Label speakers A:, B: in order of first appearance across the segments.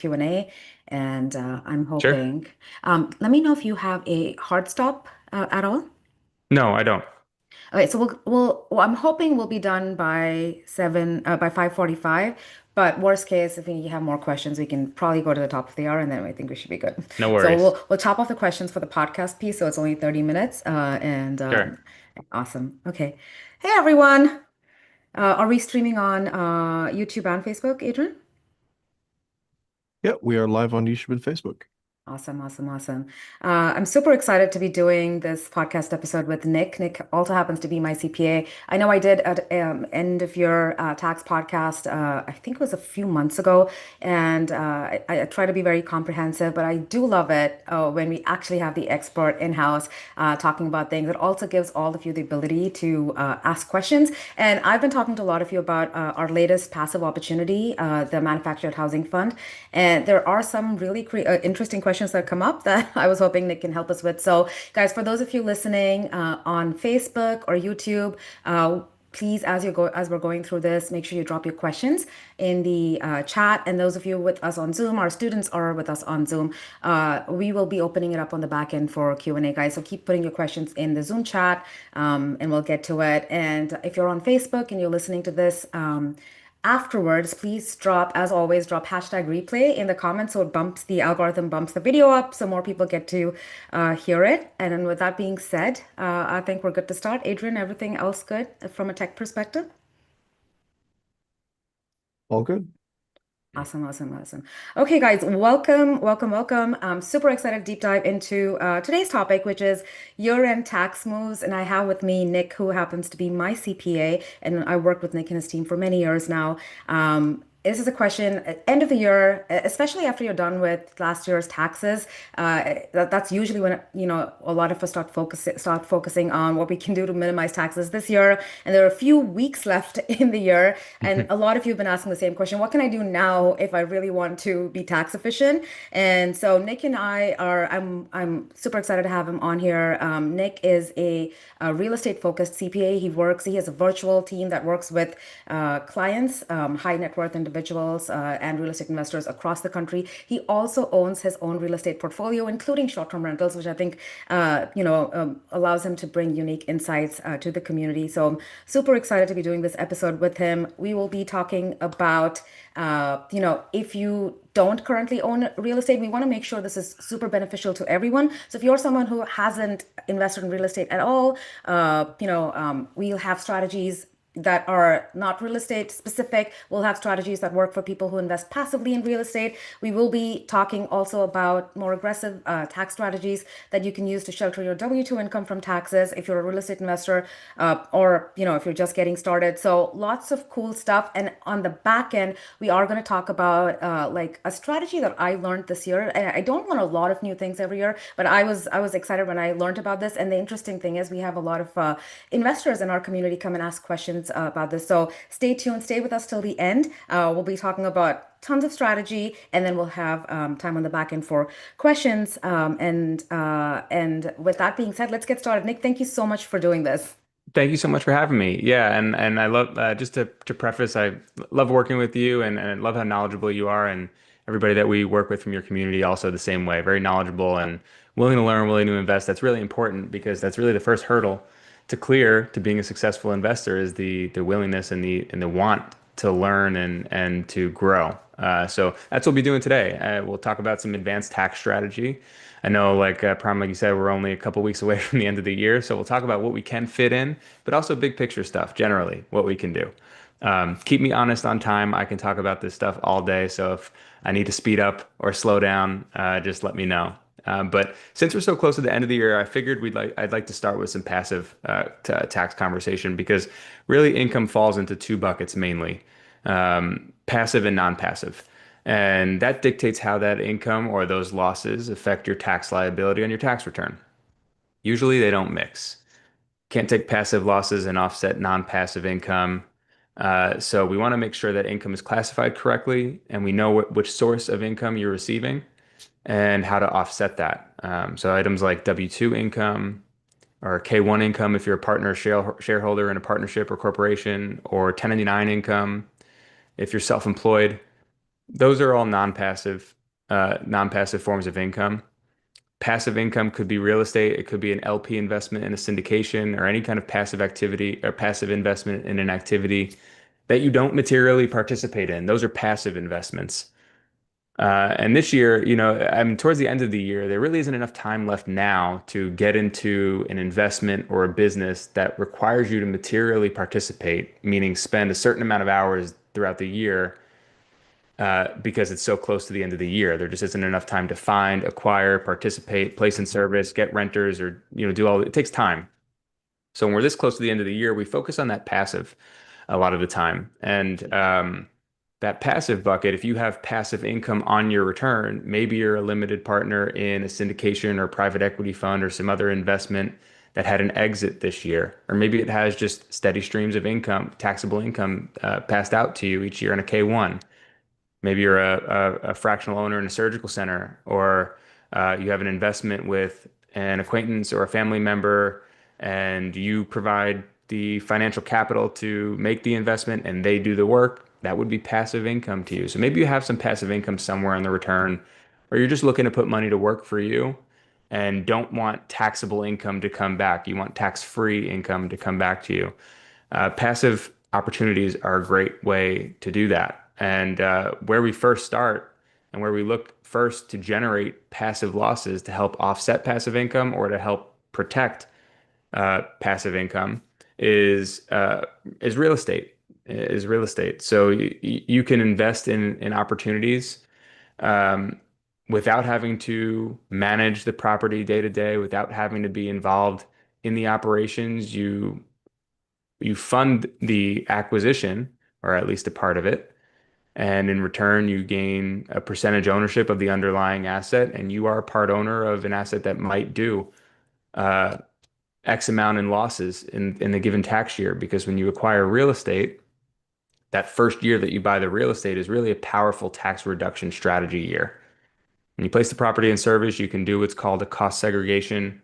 A: Q&A, and I'm
B: Sure.
A: hoping. Let me know if you have a hard stop at all.
B: No, I don't.
A: Okay, so well, I'm hoping we'll be done by 5:45. But worst case, if we have more questions, we can probably go to the top of the hour, and then I think we should be good.
B: No
A: So
B: worries.
A: we'll chop off the questions for the podcast piece, so it's only 30 minutes. And
B: Sure.
A: awesome. Okay. Hey everyone. Are we streaming on YouTube and Facebook, Adrian?
C: Yeah, we are live on YouTube and Facebook.
A: Awesome, awesome, awesome. I'm super excited to be doing this podcast episode with Nick. Nick also happens to be my CPA. I know I did at end of your tax podcast, I think it was a few months ago, and I try to be very comprehensive, but I do love it when we actually have the expert in-house talking about things. It also gives all of you the ability to ask questions. And I've been talking to a lot of you about our latest passive opportunity, the Manufactured Housing Fund. And there are some really interesting questions that come up that I was hoping Nick can help us with. So, guys, for those of you listening on Facebook or YouTube, please, as we're going through this, make sure you drop your questions in the chat. And those of you with us on Zoom, our students are with us on Zoom. We will be opening it up on the back end for Q&A, guys. So keep putting your questions in the Zoom chat, and we'll get to it. And if you're on Facebook and you're listening to this, afterwards, please drop, as always, drop hashtag replay in the comments so the algorithm bumps the video up so more people get to hear it. And then with that being said, I think we're good to start. Adrian, everything else good from a tech perspective?
C: All good.
A: Awesome, awesome, awesome. Okay, guys, welcome, welcome, welcome. I'm super excited to deep dive into today's topic, which is year-end tax moves. And I have with me Nick, who happens to be my CPA, and I worked with Nick and his team for many years now. This is a question at end of the year, especially after you're done with last year's taxes. That's usually when a lot of us start focusing on what we can do to minimize taxes this year. And there are a few weeks left in the year, and a lot of you have been asking the same question: what can I do now if I really want to be tax efficient? And so Nick and I are. I'm super excited to have him on here. Nick is a real estate focused CPA. He has a virtual team that works with clients, high net worth individuals, and real estate investors across the country. He also owns his own real estate portfolio, including short-term rentals, which I think, allows him to bring unique insights to the community. So I'm super excited to be doing this episode with him. We will be talking about, if you don't currently own real estate, we want to make sure this is super beneficial to everyone. So if you're someone who hasn't invested in real estate at all, we'll have strategies that are not real estate specific. We'll have strategies that work for people who invest passively in real estate. We will be talking also about more aggressive tax strategies that you can use to shelter your W-2 income from taxes if you're a real estate investor, or if you're just getting started. So lots of cool stuff. And on the back end, we are going to talk about like a strategy that I learned this year. And I don't learn a lot of new things every year, but I was excited when I learned about this. And the interesting thing is we have a lot of investors in our community come and ask questions about this. So stay tuned, stay with us till the end. We'll be talking about tons of strategy, and then we'll have time on the back end for questions. And with that being said, let's get started. Nick, thank you so much for doing this.
B: Thank you so much for having me. Yeah, and I love just to preface, I love working with you and I love how knowledgeable you are and everybody that we work with from your community also the same way. Very knowledgeable and willing to learn, willing to invest. That's really important because that's really the first hurdle to clear to being a successful investor is the willingness and the want to learn and to grow. So that's what we'll be doing today. We'll talk about some advanced tax strategy. I know, like Prime, like you said, we're only a couple weeks away from the end of the year, so we'll talk about what we can fit in, but also big picture stuff, generally, what we can do. Keep me honest on time. I can talk about this stuff all day, so if I need to speed up or slow down, just let me know. But since we're so close to the end of the year, I figured I'd like to start with some passive tax conversation because really income falls into two buckets mainly, passive and non-passive. And that dictates how that income or those losses affect your tax liability on your tax return. Usually they don't mix. Can't take passive losses and offset non-passive income. So we want to make sure that income is classified correctly and we know which source of income you're receiving and how to offset that. So items like W-2 income or K-1 income if you're a partner shareholder in a partnership or corporation, or 1099 income if you're self-employed. Those are all non-passive forms of income. Passive income could be real estate. It could be an LP investment in a syndication or any kind of passive activity or passive investment in an activity that you don't materially participate in. Those are passive investments. And this year, I mean, towards the end of the year, there really isn't enough time left now to get into an investment or a business that requires you to materially participate, meaning spend a certain amount of hours throughout the year, because it's so close to the end of the year. There just isn't enough time to find, acquire, participate, place in service, get renters, or do all. It takes time. So when we're this close to the end of the year, we focus on that passive a lot of the time. And that passive bucket, if you have passive income on your return, maybe you're a limited partner in a syndication or private equity fund or some other investment that had an exit this year, or maybe it has just steady streams of income, taxable income passed out to you each year in a K-1. Maybe you're a fractional owner in a surgical center, or you have an investment with an acquaintance or a family member, and you provide the financial capital to make the investment and they do the work. That would be passive income to you. So maybe you have some passive income somewhere in the return, or you're just looking to put money to work for you and don't want taxable income to come back. You want tax-free income to come back to you. Passive opportunities are a great way to do that. And where we first start and where we look first to generate passive losses to help offset passive income or to help protect passive income is uh, is real estate. Is real estate. So you can invest in opportunities um, without having to manage the property day to day, without having to be involved in the operations. You fund the acquisition, or at least a part of it, and in return, you gain a percentage ownership of the underlying asset, and you are a part owner of an asset that might do uh, X amount in losses in the given tax year. Because when you acquire real estate, that first year that you buy the real estate is really a powerful tax reduction strategy year. When you place the property in service, you can do what's called a cost segregation.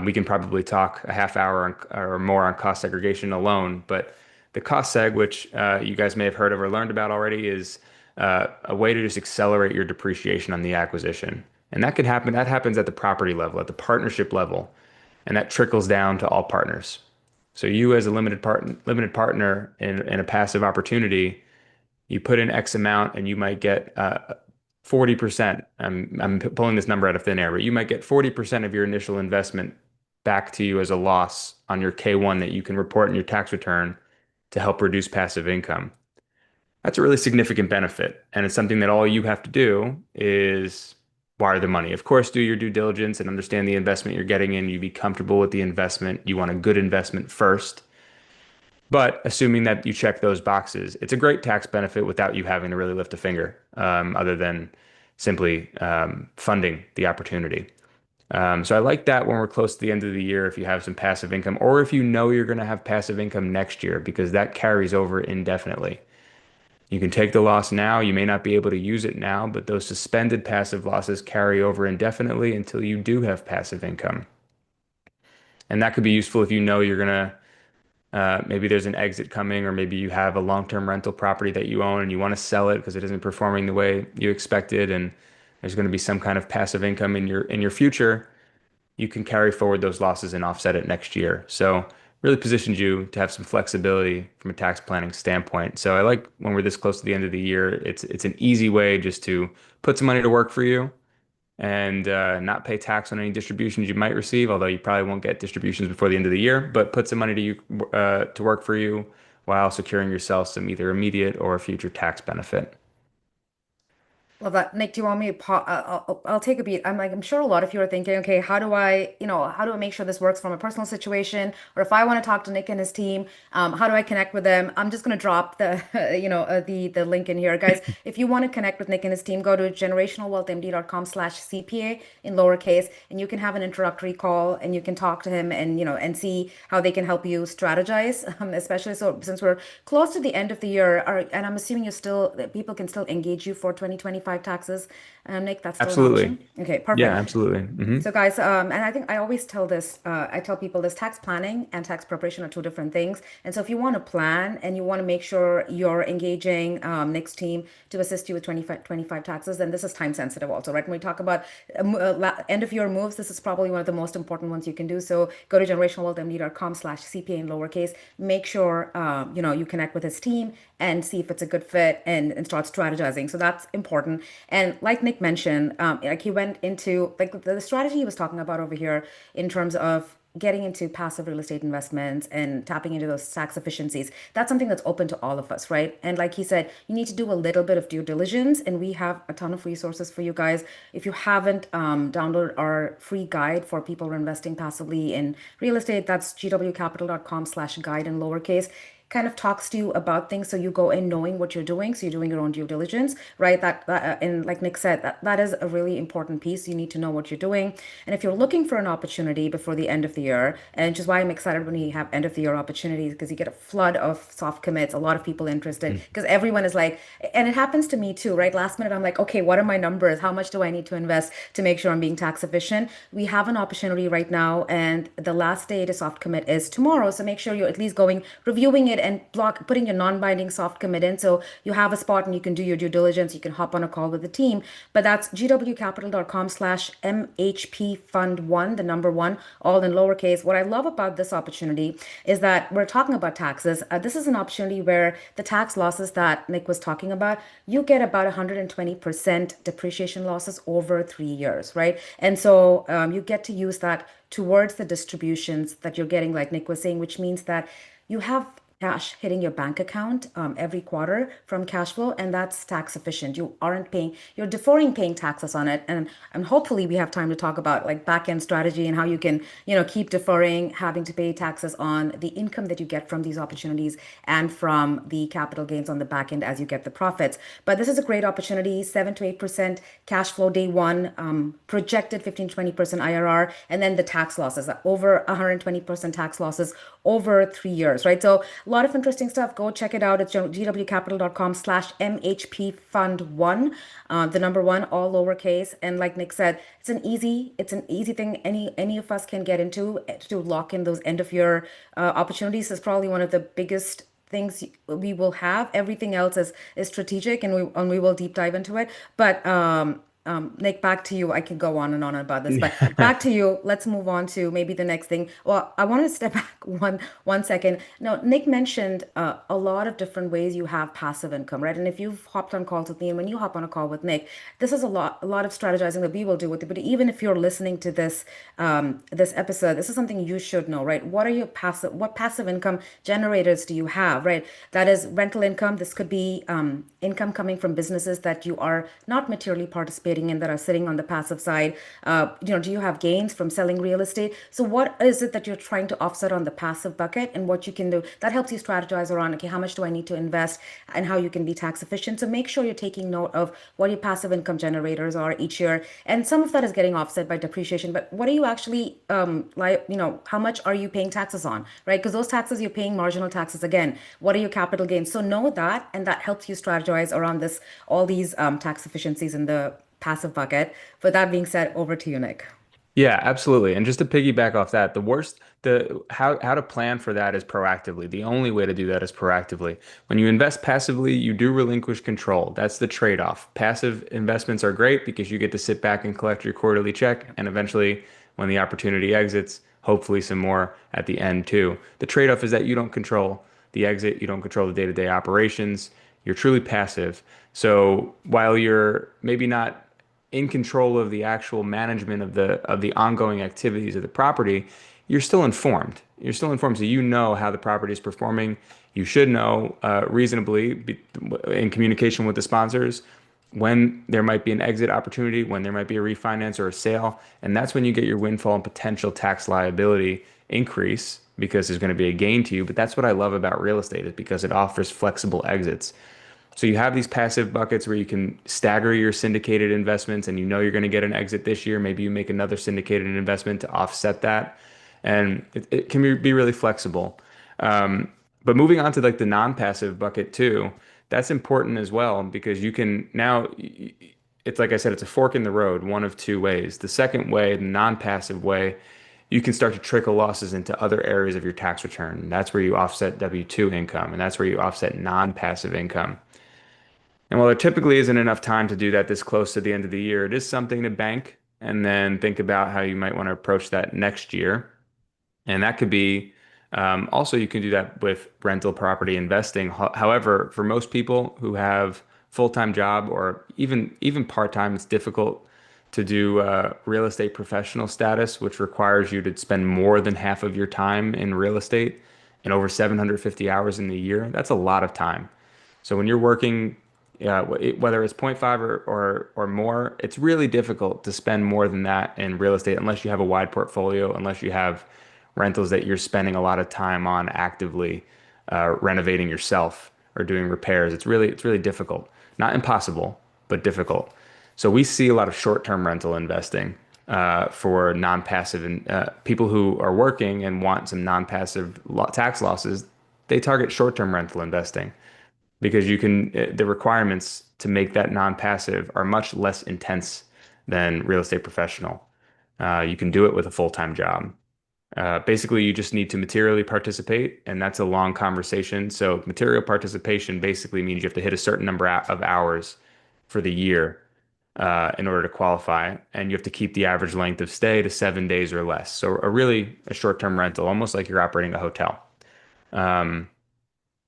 B: We can probably talk a half hour or more on cost segregation alone, but the cost seg, which you guys may have heard of or learned about already, is a way to just accelerate your depreciation on the acquisition. And that could happen, that happens at the property level, at the partnership level, and that trickles down to all partners. So you as a limited partner in a passive opportunity, you put in X amount and you might get 40%. I'm pulling this number out of thin air, but you might get 40% of your initial investment back to you as a loss on your K-1 that you can report in your tax return to help reduce passive income. That's a really significant benefit. And it's something that all you have to do is wire the money. Of course, do your due diligence and understand the investment you're getting in. You be comfortable with the investment. You want a good investment first. But assuming that you check those boxes, it's a great tax benefit without you having to really lift a finger, other than simply funding the opportunity. So I like that when we're close to the end of the year, if you have some passive income, or if you know you're going to have passive income next year, because that carries over indefinitely. You can take the loss now. You may not be able to use it now, but those suspended passive losses carry over indefinitely until you do have passive income. And that could be useful if you know you're going to maybe there's an exit coming, or maybe you have a long-term rental property that you own and you want to sell it because it isn't performing the way you expected, and there's going to be some kind of passive income in your future. You can carry forward those losses and offset it next year. So really positions you to have some flexibility from a tax planning standpoint. So I like when we're this close to the end of the year, it's an easy way just to put some money to work for you and not pay tax on any distributions you might receive, although you probably won't get distributions before the end of the year, but put some money to work for you while securing yourself some either immediate or future tax benefit.
A: Love that. Nick, do you want me to I'll take a beat. I'm sure a lot of you are thinking, okay, how do I, how do I make sure this works from a personal situation? Or if I want to talk to Nick and his team, how do I connect with them? I'm just going to drop the, the link in here. Guys, if you want to connect with Nick and his team, go to generationalwealthmd.com/CPA in lowercase, and you can have an introductory call and you can talk to him and, and see how they can help you strategize, especially so since we're close to the end of the year, and I'm assuming you're still, that people can still engage you for 2025. 2025 taxes. Nick, that's still an
B: Absolutely.
A: option? Okay,
B: Yeah,
A: perfect.
B: absolutely.
A: So guys, and I think I always tell this, I tell people this tax planning and tax preparation are two different things. And so if you want to plan and you want to make sure you're engaging Nick's team to assist you with 25 taxes, then this is time sensitive also, right? When we talk about end of year moves, this is probably one of the most important ones you can do. So go to generationalwealthmd.com/CPA in lowercase. Make sure, you connect with his team and see if it's a good fit and start strategizing. So that's important. And like Nick mentioned, like he went into like the strategy he was talking about over here in terms of getting into passive real estate investments and tapping into those tax efficiencies. That's something that's open to all of us, right? And like he said, you need to do a little bit of due diligence, and we have a ton of resources for you guys. If you haven't downloaded our free guide for people who are investing passively in real estate, that's gwcapital.com/guide in lowercase, kind of talks to you about things so you go in knowing what you're doing, so you're doing your own due diligence, right? And like Nick said, that is a really important piece. You need to know what you're doing. And if you're looking for an opportunity before the end of the year, and which is why I'm excited when we have end of the year opportunities, because you get a flood of soft commits, a lot of people interested, because everyone is like, and it happens to me too, right? Last minute I'm like, okay, what are my numbers? How much do I need to invest to make sure I'm being tax efficient? We have an opportunity right now, and the last day to soft commit is tomorrow, so make sure you're at least going reviewing it and putting your non-binding soft commit in, so you have a spot and you can do your due diligence. You can hop on a call with the team. But that's gwcapital.com/mhp fund one, the number one, all in lowercase. What I love about this opportunity is that we're talking about taxes. This is an opportunity where the tax losses that Nick was talking about, you get about 120% depreciation losses over 3 years, right? And so you get to use that towards the distributions that you're getting, like Nick was saying, which means that you have cash hitting your bank account every quarter from cash flow, and that's tax efficient. You aren't paying, you're deferring paying taxes on it. And hopefully we have time to talk about like back end strategy and how you can, keep deferring having to pay taxes on the income that you get from these opportunities and from the capital gains on the back end as you get the profits. But this is a great opportunity, 7 to 8% cash flow day one, projected 15 to 20% IRR, and then the tax losses, over 120% tax losses over 3 years, right? So a lot of interesting stuff. Go check it out. It's gwcapital.com/mhp fund one, the number one, all lowercase. And like Nick said, it's an easy thing any of us can get into to lock in those end of year opportunities. Is probably one of the biggest things we will have. Everything else is strategic, and we will deep dive into it. But Nick, back to you. I could go on and on about this, but back to you. Let's move on to maybe the next thing. Well, I want to step back one second. Now, Nick mentioned a lot of different ways you have passive income, right? And if you've hopped on calls with me, and when you hop on a call with Nick, this is a lot of strategizing that we will do with it. But even if you're listening to this episode, this is something you should know, right? What passive income generators do you have, right? That is rental income. This could be income coming from businesses that you are not materially participating in, that are sitting on the passive side. Do you have gains from selling real estate? So what is it that you're trying to offset on the passive bucket, and what you can do that helps you strategize around, okay, how much do I need to invest and how you can be tax efficient? So make sure you're taking note of what your passive income generators are each year. And some of that is getting offset by depreciation, but what are you actually how much are you paying taxes on, right? Because those taxes, you're paying marginal taxes again. What are your capital gains? So know that, and that helps you strategize around all these tax efficiencies in the passive bucket. But that being said, over to you, Nick.
B: Yeah, absolutely. And just to piggyback off that, the how to plan for that is proactively. The only way to do that is proactively. When you invest passively, you do relinquish control. That's the trade-off. Passive investments are great because you get to sit back and collect your quarterly check, and eventually, when the opportunity exits, hopefully some more at the end too. The trade-off is that you don't control the exit, you don't control the day-to-day operations. You're truly passive. So while you're maybe not in control of the actual management of the ongoing activities of the property, you're still informed. You're still informed, so you know how the property is performing. You should know in communication with the sponsors when there might be an exit opportunity, when there might be a refinance or a sale, and that's when you get your windfall and potential tax liability increase because there's going to be a gain to you. But that's what I love about real estate is because it offers flexible exits. So you have these passive buckets where you can stagger your syndicated investments and you know you're going to get an exit this year. Maybe you make another syndicated investment to offset that. And it can be really flexible. But moving on to like the non-passive bucket too, that's important as well because you can now it's like I said, it's a fork in the road, one of two ways. The second way, the non-passive way, you can start to trickle losses into other areas of your tax return. That's where you offset W-2 income, and that's where you offset non-passive income. And while there typically isn't enough time to do that this close to the end of the year, it is something to bank and then think about how you might want to approach that next year. And that could be also you can do that with rental property investing. However, for most people who have full-time job or even part-time, it's difficult to do real estate professional status, which requires you to spend more than half of your time in real estate and over 750 hours in the year. That's a lot of time. So when you're working, whether it's point 0.5 or more, it's really difficult to spend more than that in real estate unless you have a wide portfolio, unless you have rentals that you're spending a lot of time on actively renovating yourself or doing repairs. It's really difficult. Not impossible, but difficult. So we see a lot of short-term rental investing for non-passive and people who are working and want some non-passive tax losses. They target short-term rental investing because you can the requirements to make that non-passive are much less intense than real estate professional. You can do it with a full-time job. Basically, you just need to materially participate, and that's a long conversation. So, material participation basically means you have to hit a certain number of hours for the year in order to qualify, and you have to keep the average length of stay to 7 days or less. So, a short-term rental, almost like you're operating a hotel. Um,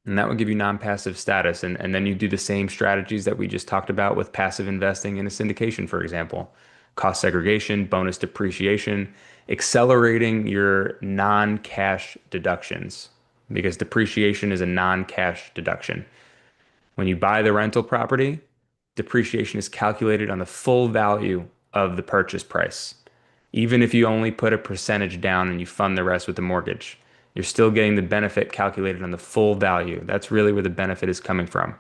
B: and that would give you non-passive status. And then you do the same strategies that we just talked about with passive investing in a syndication, for example. Cost segregation, bonus depreciation, accelerating your non-cash deductions because depreciation is a non-cash deduction. When you buy the rental property, depreciation is calculated on the full value of the purchase price. Even if you only put a percentage down and you fund the rest with the mortgage, you're still getting the benefit calculated on the full value. That's really where the benefit is coming from.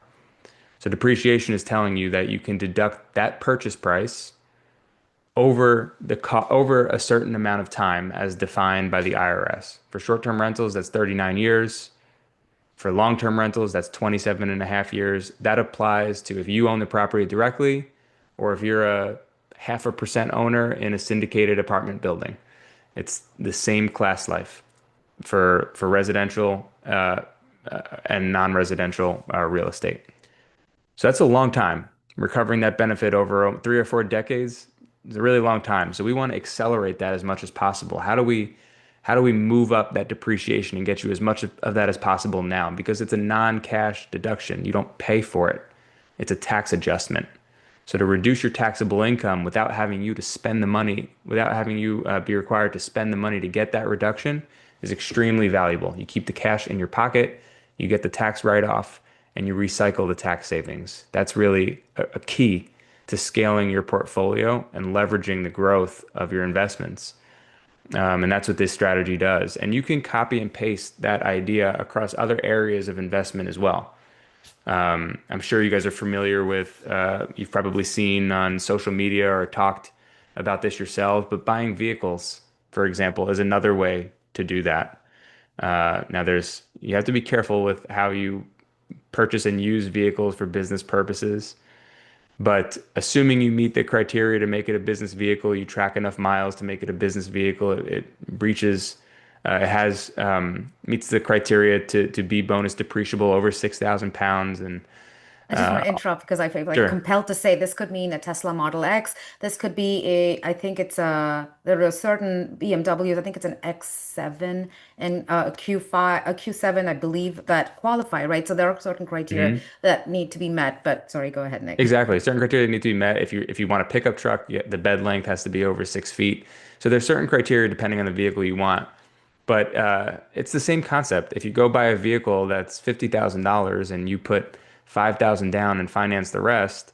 B: So depreciation is telling you that you can deduct that purchase price over a certain amount of time as defined by the IRS. For short-term rentals, that's 39 years. For long-term rentals, that's 27 and a half years. That applies to if you own the property directly or if you're a 0.5% owner in a syndicated apartment building. It's the same class life for residential and non-residential real estate. So that's a long time. Recovering that benefit over 3 or 4 decades is a really long time. So we want to accelerate that as much as possible. How do we move up that depreciation and get you as much of that as possible now? Because it's a non-cash deduction. You don't pay for it. It's a tax adjustment. So to reduce your taxable income without having you to spend the money, without having you be required to spend the money to get that reduction is extremely valuable. You keep the cash in your pocket, you get the tax write-off, and you recycle the tax savings. That's really a key to scaling your portfolio and leveraging the growth of your investments. And that's what this strategy does. And you can copy and paste that idea across other areas of investment as well. I'm sure you guys are familiar with, you've probably seen on social media or talked about this yourself, but buying vehicles, for example, is another way to do that. Now you have to be careful with how you purchase and use vehicles for business purposes. But assuming you meet the criteria to make it a business vehicle, you track enough miles to make it a business vehicle, it has meets the criteria to be bonus depreciable over 6,000 pounds. And
A: I just want
B: uh,
A: to interrupt because I feel like
B: sure.
A: compelled to say this could mean a Tesla Model X. This could be I think there are certain BMWs, I think it's an X7 and a Q5, a Q7, I believe, that qualify, right? So there are certain criteria
B: Mhm.
A: that need to be met. But sorry, go ahead, Nick.
B: Exactly. Certain criteria need to be met. If you want a pickup truck, the bed length has to be over 6 feet. So there's certain criteria depending on the vehicle you want. But it's the same concept. If you go buy a vehicle that's $50,000 and you put 5,000 down and finance the rest,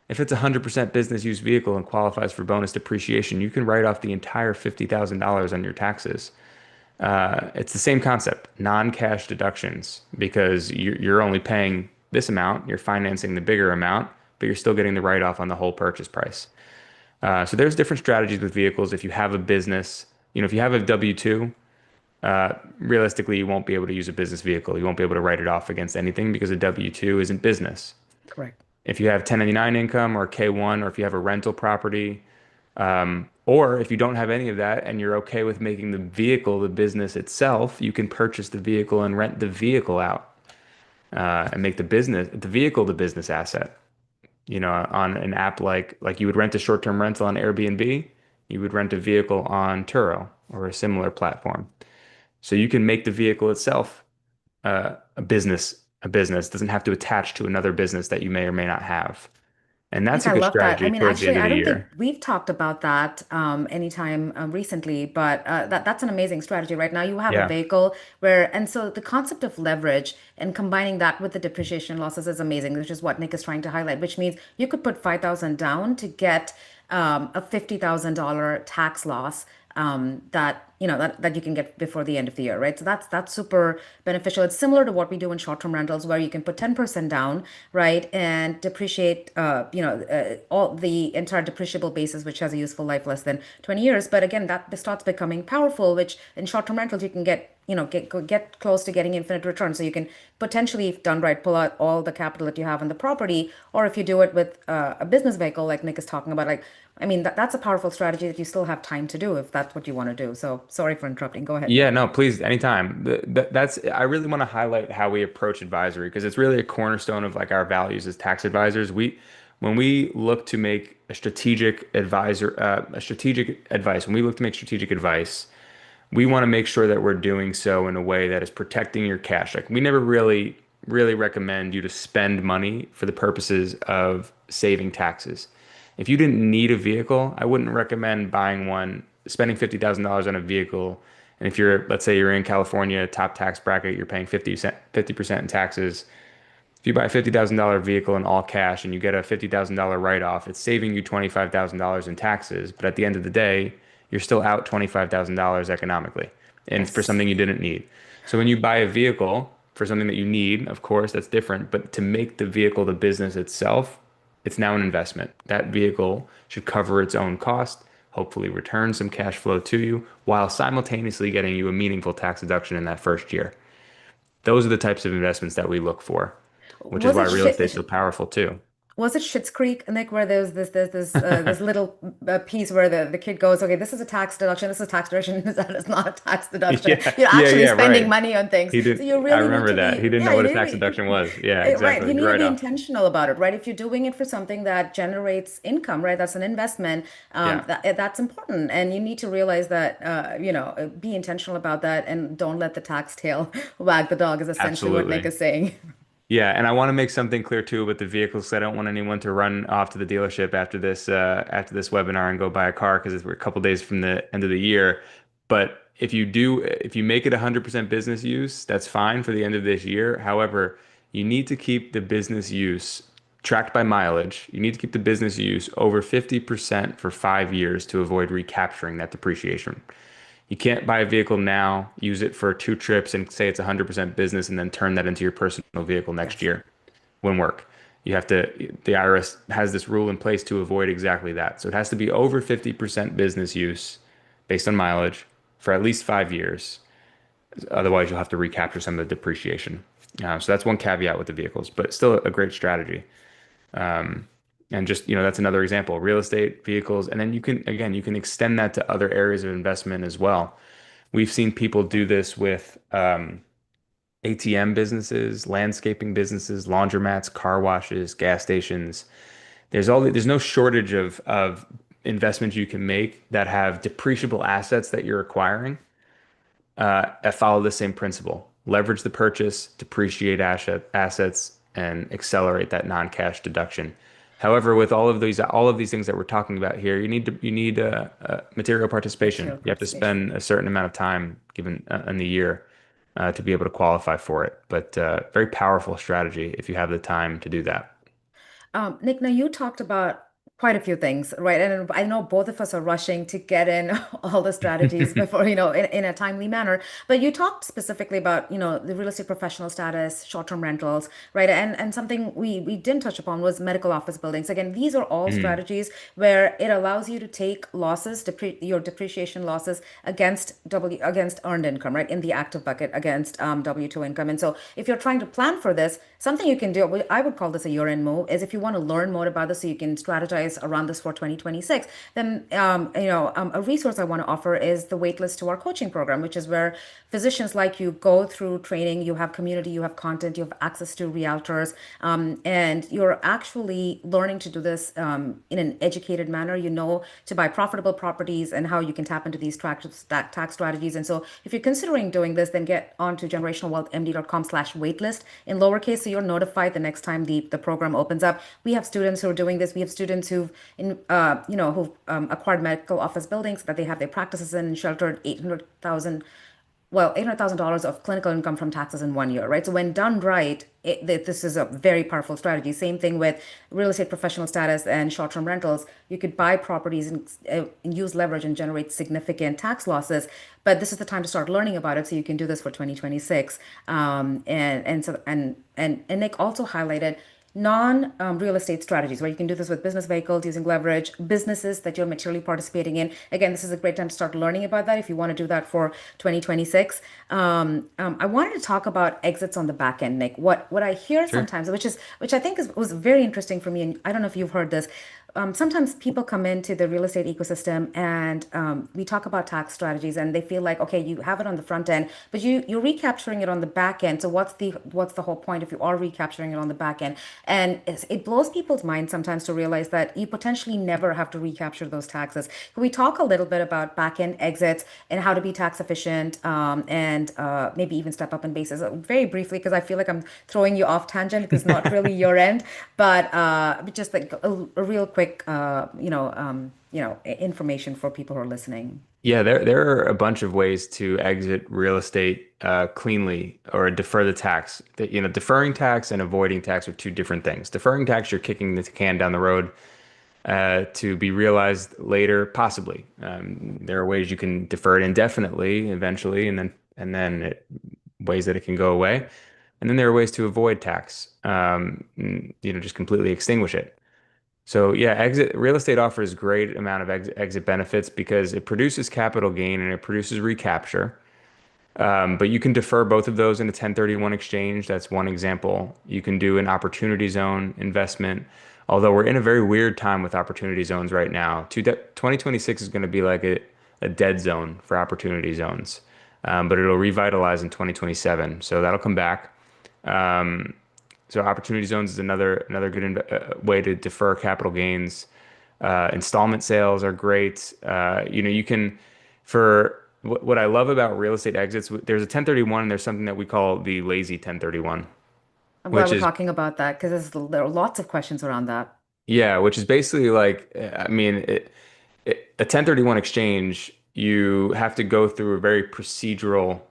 B: if it's a 100% business use vehicle and qualifies for bonus depreciation, you can write off the entire $50,000 on your taxes. It's the same concept, non-cash deductions, because you're only paying this amount, you're financing the bigger amount, but you're still getting the write-off on the whole purchase price. So there's different strategies with vehicles. If you have a business, if you have a W-2, realistically, you won't be able to use a business vehicle. You won't be able to write it off against anything because a W-2 isn't business.
A: Correct.
B: If you have 1099 income or K1, or if you have a rental property, or if you don't have any of that and you're okay with making the vehicle the business itself, you can purchase the vehicle and rent the vehicle out, and make the vehicle the business asset. On an app like you would rent a short-term rental on Airbnb, you would rent a vehicle on Turo or a similar platform. So you can make the vehicle itself a business. A business doesn't have to attach to another business that you may or may not have. And
A: Nick,
B: that's a
A: I
B: good
A: love that. I
B: strategy
A: mean,
B: towards the
A: actually,
B: end of
A: I
B: the
A: don't think
B: year.
A: we've talked about that anytime recently, but that's an amazing strategy. Right now, you have a
B: Yeah.
A: vehicle where, and so the concept of leverage and combining that with the depreciation losses is amazing, which is what Nick is trying to highlight, which means you could put 5,000 down to get a $50,000 tax loss that you can get before the end of the year, right? So that's super beneficial. It's similar to what we do in short-term rentals, where you can put 10% down, right, and depreciate, all the entire depreciable basis, which has a useful life less than 20 years. But again, that starts becoming powerful, which in short-term rentals you can get close to getting infinite return. So you can potentially, if done right, pull out all the capital that you have in the property, or if you do it with a business vehicle, like Nick is talking about, like I mean, that's a powerful strategy that you still have time to do if that's what you want to do. So sorry for interrupting. Go ahead,
B: Yeah,
A: Nick.
B: no, please, anytime. I really want to highlight how we approach advisory because it's really a cornerstone of like our values as tax advisors. When we look to make a strategic advice, when we look to make strategic advice, we want to make sure that we're doing so in a way that is protecting your cash. Like we never really recommend you to spend money for the purposes of saving taxes. If you didn't need a vehicle, I wouldn't recommend buying one, spending $50,000 on a vehicle. And if let's say you're in California, top tax bracket, you're paying 50% in taxes. If you buy a $50,000 vehicle in all cash and you get a $50,000 write-off, it's saving you $25,000 in taxes. But at the end of the day, you're still out $25,000 economically and for
A: Yes.
B: something you didn't need. So when you buy a vehicle for something that you need, of course, that's different. But to make the vehicle the business itself, it's now an investment. That vehicle should cover its own cost, hopefully return some cash flow to you while simultaneously getting you a meaningful tax deduction in that first year. Those are the types of investments that we look for, which is
A: Was
B: why
A: it
B: real estate is
A: shit?
B: so powerful too.
A: Was it Schitt's Creek, Nick, where there's this little piece where the kid goes, okay, this is a tax deduction, this is a tax deduction, that is not a tax deduction.
B: Yeah,
A: You're
B: yeah,
A: actually
B: yeah,
A: spending
B: right.
A: money on things.
B: He
A: So
B: didn't,
A: you
B: I
A: really need
B: remember
A: to
B: that. He
A: be,
B: didn't know
A: yeah,
B: what a tax deduction was. Yeah,
A: right.
B: exactly.
A: You
B: The
A: need to be
B: write-off.
A: intentional about it, right? If you're doing it for something that generates income, right? That's an investment.
B: Yeah,
A: That's important, and you need to realize that, be intentional about that, and don't let the tax tail wag the dog. Is essentially what Nick
B: absolutely.
A: is saying.
B: Yeah, and I want to make something clear too with the vehicles 'cause I don't want anyone to run off to the dealership after this webinar and go buy a car because we're a couple days from the end of the year. But if you make it 100% business use, that's fine for the end of this year. However, you need to keep the business use tracked by mileage. You need to keep the business use over 50% for 5 years to avoid recapturing that depreciation. You can't buy a vehicle now, use it for 2 trips, and say it's 100% business, and then turn that into your personal vehicle next
A: Yes.
B: year. Wouldn't work. You have to, the IRS has this rule in place to avoid exactly that. So it has to be over 50% business use based on mileage for at least 5 years. Otherwise, you'll have to recapture some of the depreciation. So that's one caveat with the vehicles, but still a great strategy. And just, that's another example, real estate, vehicles, and then you can extend that to other areas of investment as well. We've seen people do this with ATM businesses, landscaping businesses, laundromats, car washes, gas stations. There's no shortage of investments you can make that have depreciable assets that you're acquiring that follow the same principle. Leverage the purchase, depreciate assets, and accelerate that non-cash deduction. However, with all of these things that we're talking about here, you need material participation.
A: Material
B: You have to
A: participation.
B: spend a certain amount of time given in the year to be able to qualify for it. But very powerful strategy if you have the time to do that.
A: Nick, now you talked about Quite a few things, right? And I know both of us are rushing to get in all the strategies before, in a timely manner. But you talked specifically about, the real estate professional status, short-term rentals, right? And something we didn't touch upon was medical office buildings. Again, these are all
B: Mm,
A: strategies where it allows you to take losses, your depreciation losses against earned income, right? In the active bucket against W-2 income. And so if you're trying to plan for this, something you can do, I would call this a year-end move, is if you want to learn more about this so you can strategize around this for 2026, then a resource I want to offer is the waitlist to our coaching program, which is where physicians like you go through training, you have community, you have content, you have access to realtors, and you're actually learning to do this in an educated manner. You know to buy profitable properties and how you can tap into these tax strategies. And so if you're considering doing this, then get on to generationalwealthmd.com/waitlist in lowercase so you're notified the next time the program opens up. We have students who are doing this. We have students who've acquired medical office buildings that they have their practices in and sheltered 800,000 of clinical income from taxes in 1 year, right? So when done right, this is a very powerful strategy. Same thing with real estate professional status and short-term rentals. You could buy properties and use leverage and generate significant tax losses, but this is the time to start learning about it so you can do this for 2026. And Nick also highlighted non real estate strategies where you can do this with business vehicles using leverage, businesses that you're materially participating in. Again, this is a great time to start learning about that if you want to do that for 2026. I wanted to talk about exits on the back end, Nick. What I hear
B: sure.
A: sometimes, which I think was very interesting for me, and I don't know if you've heard this. Sometimes people come into the real estate ecosystem and we talk about tax strategies and they feel like, okay, you have it on the front end, but you're recapturing it on the back end. So what's the whole point if you are recapturing it on the back end? And it blows people's minds sometimes to realize that you potentially never have to recapture those taxes. Can we talk a little bit about back end exits and how to be tax efficient and maybe even step up in basis very briefly, because I feel like I'm throwing you off tangent because not really your end, but just like a real quick, information for people who are listening.
B: Yeah, there are a bunch of ways to exit real estate cleanly or defer the tax. Deferring tax and avoiding tax are two different things. Deferring tax, you're kicking the can down the road to be realized later, possibly. There are ways you can defer it indefinitely, eventually, ways that it can go away. And then there are ways to avoid tax, just completely extinguish it. So yeah, exit real estate offers great amount of exit benefits because it produces capital gain and it produces recapture. But you can defer both of those in a 1031 exchange. That's one example. You can do an opportunity zone investment. Although we're in a very weird time with opportunity zones right now. 2026 is going to be like a dead zone for opportunity zones. But it'll revitalize in 2027. So that'll come back. Um, so opportunity zones is another good way to defer capital gains. Installment sales are great. You can for what I love about real estate exits, there's a 1031 and there's something that we call the lazy 1031,
A: I'm glad
B: which
A: we're
B: is
A: talking about that because there are lots of questions around that.
B: yeah, which is basically like I mean a 1031 exchange, you have to go through a very procedural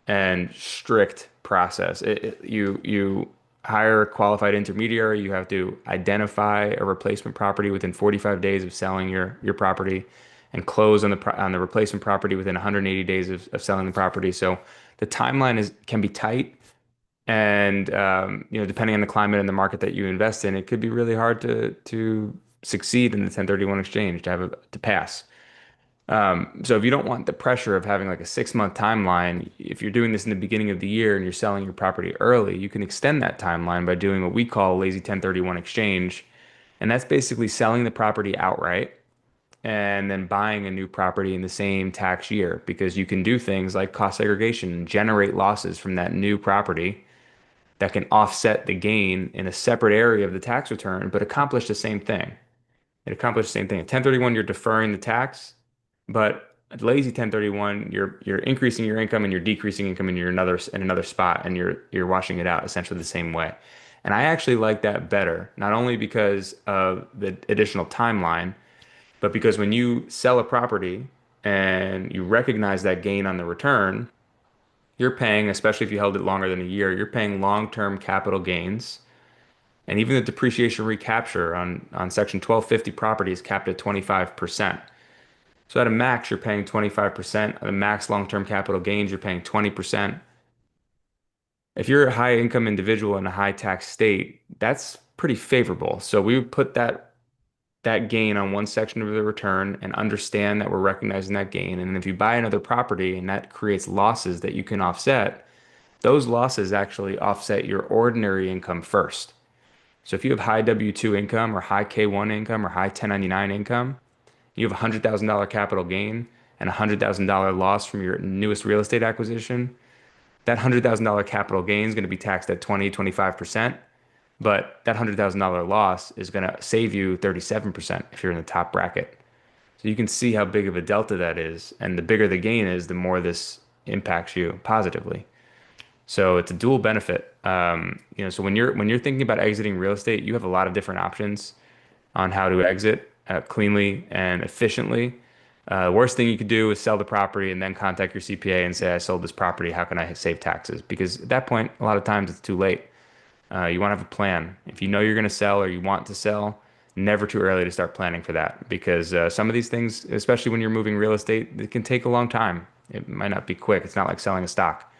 B: and strict process. You hire a qualified intermediary. You have to identify a replacement property within 45 days of selling your property, and close on the replacement property within 180 days of selling the property. So the timeline can be tight, and depending on the climate and the market that you invest in, it could be really hard to succeed in the 1031 exchange to pass. So if you don't want the pressure of having like a 6 month timeline, if you're doing this in the beginning of the year and you're selling your property early, you can extend that timeline by doing what we call lazy 1031 exchange. And that's basically selling the property outright and then buying a new property in the same tax year because you can do things like cost segregation and generate losses from that new property that can offset the gain in a separate area of the tax return, but accomplish the same thing. It accomplished the same thing. At 1031, you're deferring the tax, but at lazy 1031, you're increasing your income and you're decreasing income in another spot, and you're washing it out essentially the same way. And I actually like that better, not only because of the additional timeline, but because when you sell a property and you recognize that gain on the return, you're paying, especially if you held it longer than a year, you're paying long-term capital gains And even the depreciation recapture on Section 1250 property is capped at 25%. So at a max, you're paying 25%. At a max long-term capital gains, you're paying 20%. If you're a high income individual in a high tax state, that's pretty favorable. So we would put that gain on one section of the return and understand that we're recognizing that gain. And if you buy another property and that creates losses that you can offset, those losses actually offset your ordinary income first. So if you have high W-2 income or high K-1 income or high 1099 income, you have a $100,000 capital gain and a $100,000 loss from your newest real estate acquisition, that $100,000 capital gain is going to be taxed at 20, 25%, but that $100,000 loss is going to save you 37% if you're in the top bracket. So you can see how big of a delta that is. And the bigger the gain is, the more this impacts you positively. So it's a dual benefit. So when you're thinking about exiting real estate, you have a lot of different options on how to exit cleanly and efficiently. Worst thing you could do is sell the property and then contact your CPA and say, I sold this property. How can I save taxes? Because at that point, a lot of times it's too late. You want to have a plan. If you know you're going to sell or you want to sell, never too early to start planning for that. Because some of these things, especially when you're moving real estate, it can take a long time. It might not be quick. It's not like selling a stock.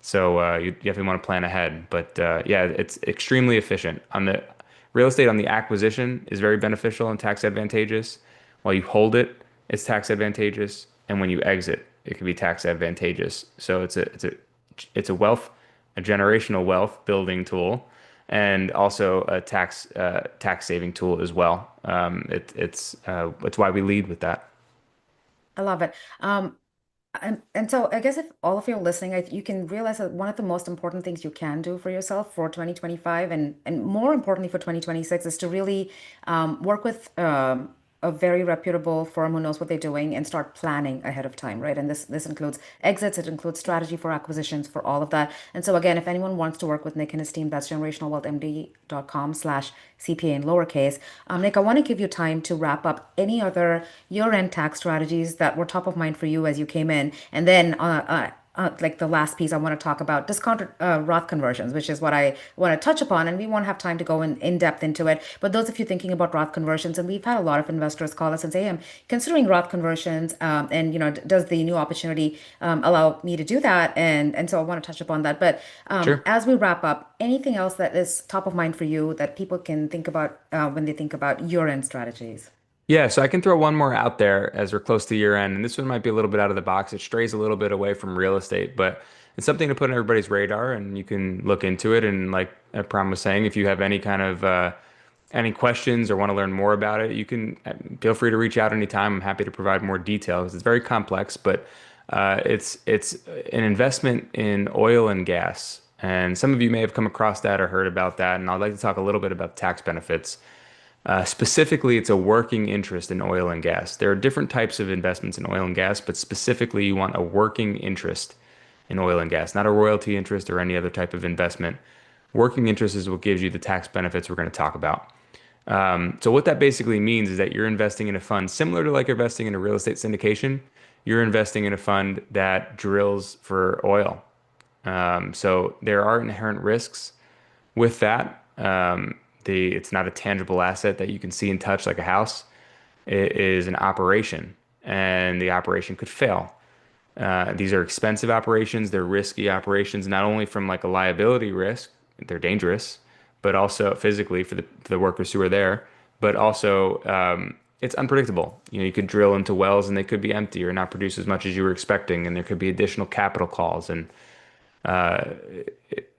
B: So you definitely want to plan ahead. But yeah, it's extremely efficient. On the real estate, on the acquisition is very beneficial and tax advantageous. While you hold it, it's tax advantageous, and when you exit, it can be tax advantageous. So it's a a generational wealth building tool, and also a tax saving tool as well. It's why we lead with that.
A: I love it. And so I guess if all of you are listening, you can realize that one of the most important things you can do for yourself for 2025 and more importantly for 2026 is to really work with a very reputable firm who knows what they're doing and start planning ahead of time, right? And this includes exits, it includes strategy for acquisitions, for all of that. And so again, if anyone wants to work with Nick and his team, that's generationalwealthmd.com/CPA in lowercase. Nick, I want to give you time to wrap up any other year-end tax strategies that were top of mind for you as you came in. And then like the last piece, I want to talk about discounted Roth conversions, which is what I want to touch upon, and we won't have time to go in depth into it. But those of you thinking about Roth conversions, and we've had a lot of investors call us and say, "Hey, I'm considering Roth conversions, and does the new opportunity allow me to do that?" And so I want to touch upon that. But
B: Sure.
A: as we wrap up, anything else that is top of mind for you that people can think about when they think about year-end strategies?
B: Yeah, so I can throw one more out there as we're close to year end, and this one might be a little bit out of the box. It strays a little bit away from real estate, but it's something to put on everybody's radar, and you can look into it. And like Pram was saying, if you have any kind of any questions or want to learn more about it, you can feel free to reach out anytime. I'm happy to provide more details. It's very complex, but it's an investment in oil and gas, and some of you may have come across that or heard about that. And I'd like to talk a little bit about tax benefits. Specifically, it's a working interest in oil and gas. There are different types of investments in oil and gas, but specifically, you want a working interest in oil and gas, not a royalty interest or any other type of investment. Working interest is what gives you the tax benefits we're going to talk about. So what that basically means is that you're investing in a fund similar to like investing in a real estate syndication. You're investing in a fund that drills for oil. So there are inherent risks with that. It's not a tangible asset that you can see and touch like a house. It is an operation, and the operation could fail. These are expensive operations. They're risky operations, not only from like a liability risk, they're dangerous, but also physically for the workers who are there, but also it's unpredictable. You could drill into wells and they could be empty or not produce as much as you were expecting, and there could be additional capital calls, and uh,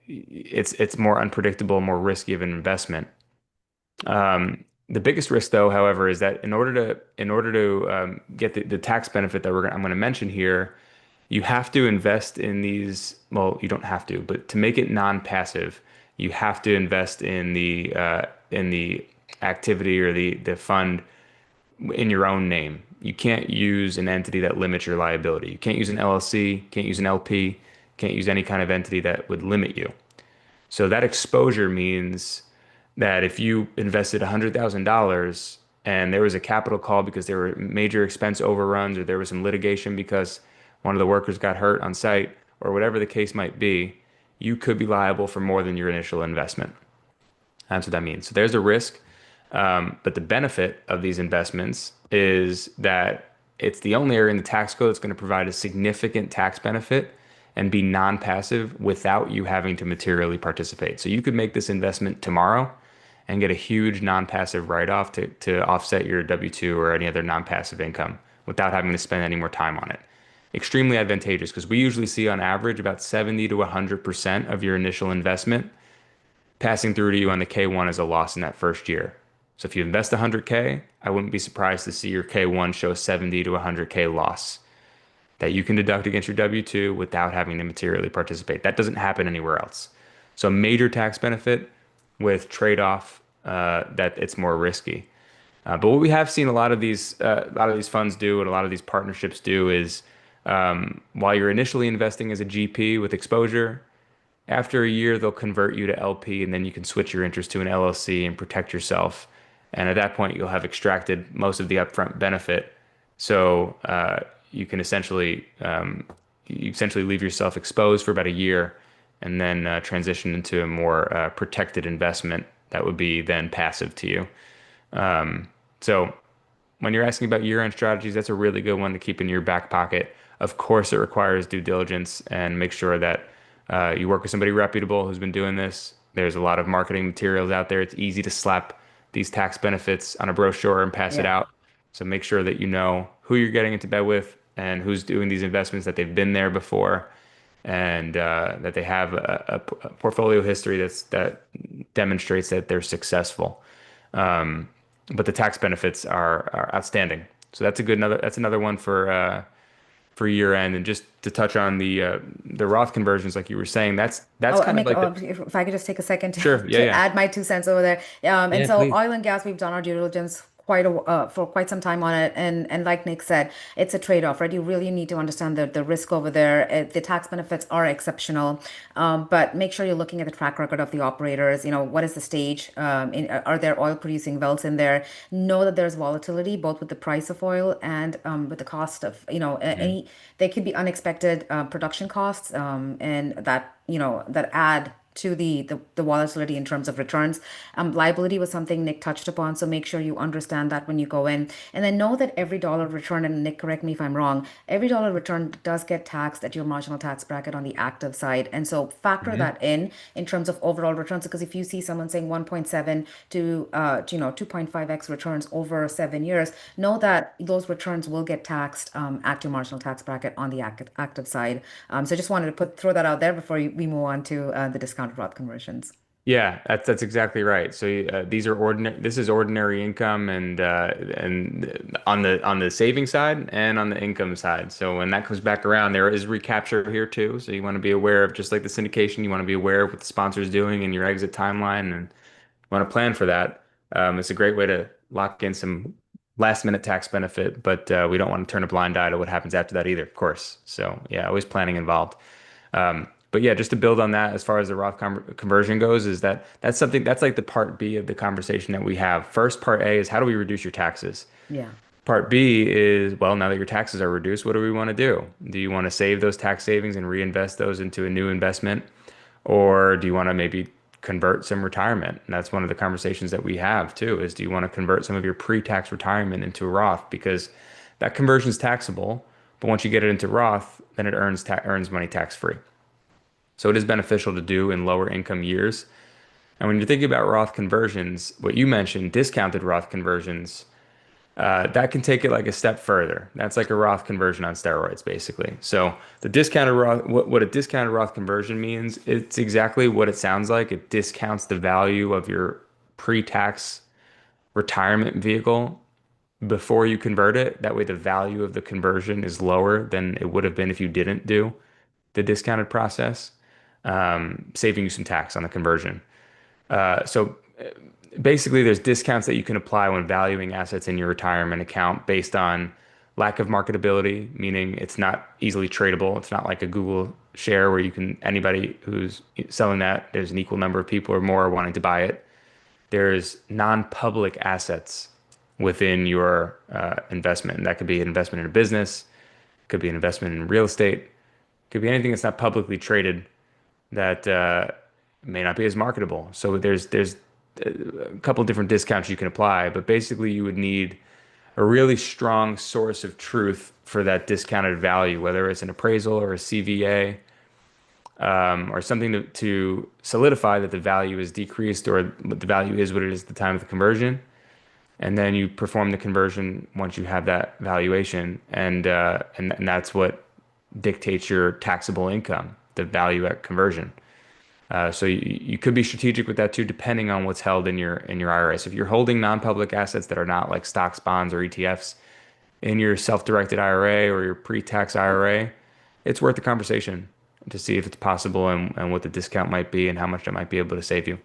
B: it's more unpredictable, more risky of an investment. The biggest risk, though, however, is that in order to get the tax benefit that I'm going to mention here, you have to invest in these. Well, you don't have to, but to make it non-passive, you have to invest in the activity or the fund in your own name. You can't use an entity that limits your liability. You can't use an LLC, can't use an LP, can't use any kind of entity that would limit you. So that exposure means that if you invested $100,000 and there was a capital call because there were major expense overruns or there was some litigation because one of the workers got hurt on site or whatever the case might be, you could be liable for more than your initial investment. That's what that means. So there's a risk, but the benefit of these investments is that it's the only area in the tax code that's going to provide a significant tax benefit and be non-passive without you having to materially participate. So you could make this investment tomorrow and get a huge non-passive write-off to offset your W-2 or any other non-passive income without having to spend any more time on it. Extremely advantageous because we usually see on average about 70 to 100% of your initial investment passing through to you on the K1 as a loss in that first year. So if you invest 100K, I wouldn't be surprised to see your K1 show 70 to 100K loss that you can deduct against your W-2 without having to materially participate. That doesn't happen anywhere else. So a major tax benefit with trade-off that it's more risky. But what we have seen a lot of these funds do, and a lot of these partnerships do, is while you're initially investing as a GP with exposure, after a year, they'll convert you to LP, and then you can switch your interest to an LLC and protect yourself. And at that point, you'll have extracted most of the upfront benefit. So you can essentially leave yourself exposed for about a year, and then transition into a more protected investment that would be then passive to you. So when you're asking about year-end strategies, that's a really good one to keep in your back pocket. Of course, it requires due diligence and make sure that you work with somebody reputable who's been doing this. There's a lot of marketing materials out there. It's easy to slap these tax benefits on a brochure and pass it
A: Yeah.
B: out. So make sure that you know who you're getting into bed with and who's doing these investments, that they've been there before, and that they have a portfolio history that demonstrates that they're successful. But the tax benefits are outstanding. So that's another one for year end. And just to touch on the Roth conversions, like you were saying, that's
A: Oh,
B: kind of
A: Nick,
B: like the
A: if I could just take a second
B: sure, yeah,
A: to
B: yeah,
A: add my 2 cents over there. And
B: yeah,
A: so
B: please.
A: oil and gas, we've done our due diligence for quite some time on it. And like Nick said, it's a trade-off, right? You really need to understand the risk over there. The tax benefits are exceptional, but make sure you're looking at the track record of the operators. What is the stage? Are there oil producing wells in there? Know that there's volatility both with the price of oil and with the cost of,
B: Mhm.
A: any, there could be unexpected production costs, and that add to the volatility in terms of returns. Liability was something Nick touched upon, so make sure you understand that when you go in. And then know that every dollar return, and Nick, correct me if I'm wrong, every dollar return does get taxed at your marginal tax bracket on the active side. And so factor
B: Mhm.
A: that in terms of overall returns, because if you see someone saying 1.7 to 2.5x returns over 7 years, know that those returns will get taxed at your marginal tax bracket on the active side. So just wanted to throw that out there before we move on to the discounted Roth conversions.
B: Yeah, that's exactly right. So these are ordinary. This is ordinary income, and on the saving side and on the income side. So when that comes back around, there is recapture here too. So you want to be aware of, just like the syndication, you want to be aware of what the sponsor is doing and your exit timeline, and want to plan for that. It's a great way to lock in some last minute tax benefit, but we don't want to turn a blind eye to what happens after that either, of course. So yeah, always planning involved. But yeah, just to build on that, as far as the Roth conversion goes, is that's something that's like the part B of the conversation that we have. First, part A is how do we reduce your taxes?
A: Yeah.
B: Part B is, well, now that your taxes are reduced, what do we want to do? Do you want to save those tax savings and reinvest those into a new investment? Or do you want to maybe convert some retirement? And that's one of the conversations that we have too, is do you want to convert some of your pre-tax retirement into a Roth? Because that conversion is taxable, but once you get it into Roth, then it earns money tax free. So it is beneficial to do in lower income years. And when you're thinking about Roth conversions, what you mentioned, discounted Roth conversions, that can take it like a step further. That's like a Roth conversion on steroids, basically. So the discounted Roth, what a discounted Roth conversion means, it's exactly what it sounds like. It discounts the value of your pre-tax retirement vehicle before you convert it. That way, the value of the conversion is lower than it would have been if you didn't do the discounted process, saving you some tax on the conversion. So basically, there's discounts that you can apply when valuing assets in your retirement account based on lack of marketability, meaning it's not easily tradable. It's not like a Google share where anybody who's selling that, there's an equal number of people or more wanting to buy it. There's non-public assets within your investment. And that could be an investment in a business, could be an investment in real estate, could be anything that's not publicly traded that may not be as marketable. So there's a couple different discounts you can apply, but basically you would need a really strong source of truth for that discounted value, whether it's an appraisal or a CVA, or something to solidify that the value is decreased or the value is what it is at the time of the conversion. And then you perform the conversion once you have that valuation, and that's what dictates your taxable income, the value at conversion. So you could be strategic with that too, depending on what's held in your IRA. So if you're holding non-public assets that are not like stocks, bonds, or ETFs in your self-directed IRA or your pre-tax IRA, it's worth the conversation to see if it's possible and what the discount might be and how much that might be able to save you.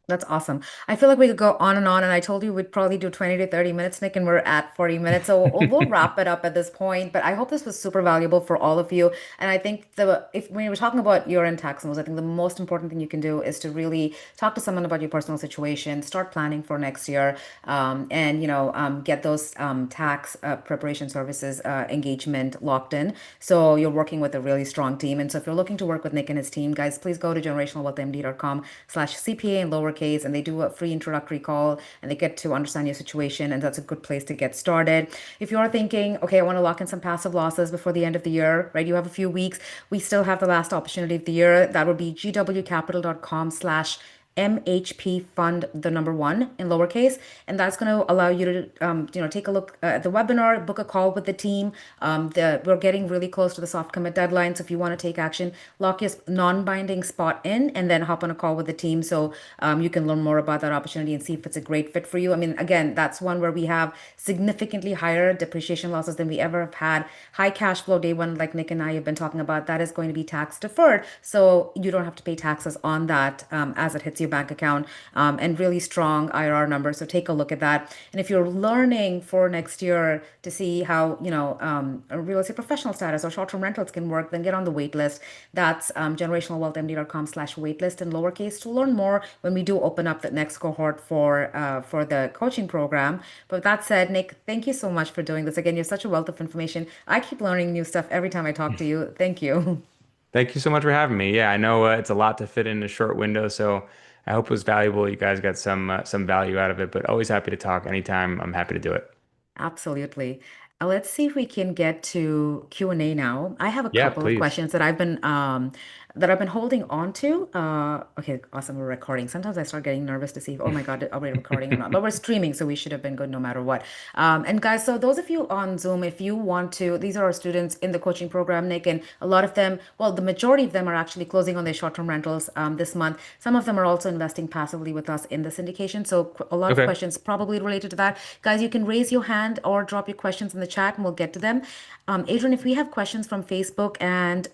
A: That's awesome. I feel like we could go on, and I told you we'd probably do 20 to 30 minutes, Nick, and we're at 40 minutes. So we'll wrap it up at this point. But I hope this was super valuable for all of you. And I think the if when we're talking about year-end tax moves, I think the most important thing you can do is to really talk to someone about your personal situation, start planning for next year, and get those tax preparation services engagement locked in. So you're working with a really strong team. And so if you're looking to work with Nick and his team, guys, please go to generationalwealthmd.com/CPA in lowercase, and they do a free introductory call and they get to understand your situation. And that's a good place to get started. If you're thinking, okay, I want to lock in some passive losses before the end of the year, right? You have a few weeks. We still have the last opportunity of the year. That would be gwcapital.com/MHP fund the number one in lowercase, and that's going to allow you to take a look at the webinar, book a call with the team. We're getting really close to the soft commit deadline, so if you want to take action, lock your non-binding spot in and then hop on a call with the team so you can learn more about that opportunity and see if it's a great fit for you. I mean, again, that's one where we have significantly higher depreciation losses than we ever have had. High cash flow day one, like Nick and I have been talking about, that is going to be tax deferred, so you don't have to pay taxes on that as it hits your bank account, and really strong IRR numbers. So take a look at that. And if you're learning for next year to see how, a real estate professional status or short-term rentals can work, then get on the wait list. That's generationalwealthmd.com/waitlist in lowercase to learn more when we do open up the next cohort for the coaching program. But with that said, Nick, thank you so much for doing this. Again, you're such a wealth of information. I keep learning new stuff every time I talk to you. Thank you.
B: Thank you so much for having me. Yeah, I know it's a lot to fit in a short window, so I hope it was valuable. You guys got some value out of it, but always happy to talk anytime. I'm happy to do it.
A: Absolutely. Let's see if we can get to Q&A now. I have a
B: Yeah,
A: couple of
B: please.
A: questions that I've been holding on to. Okay, awesome. We're recording. Sometimes I start getting nervous to see if, oh my God, are we recording or not? But we're streaming, so we should have been good no matter what. And guys, so those of you on Zoom, if you want to, these are our students in the coaching program, Nick, and a lot of them, well, the majority of them are actually closing on their short-term rentals this month. Some of them are also investing passively with us in the syndication. So a lot of
B: Okay.
A: questions probably related to that. Guys, you can raise your hand or drop your questions in the chat and we'll get to them. Adrian, if we have questions from Facebook and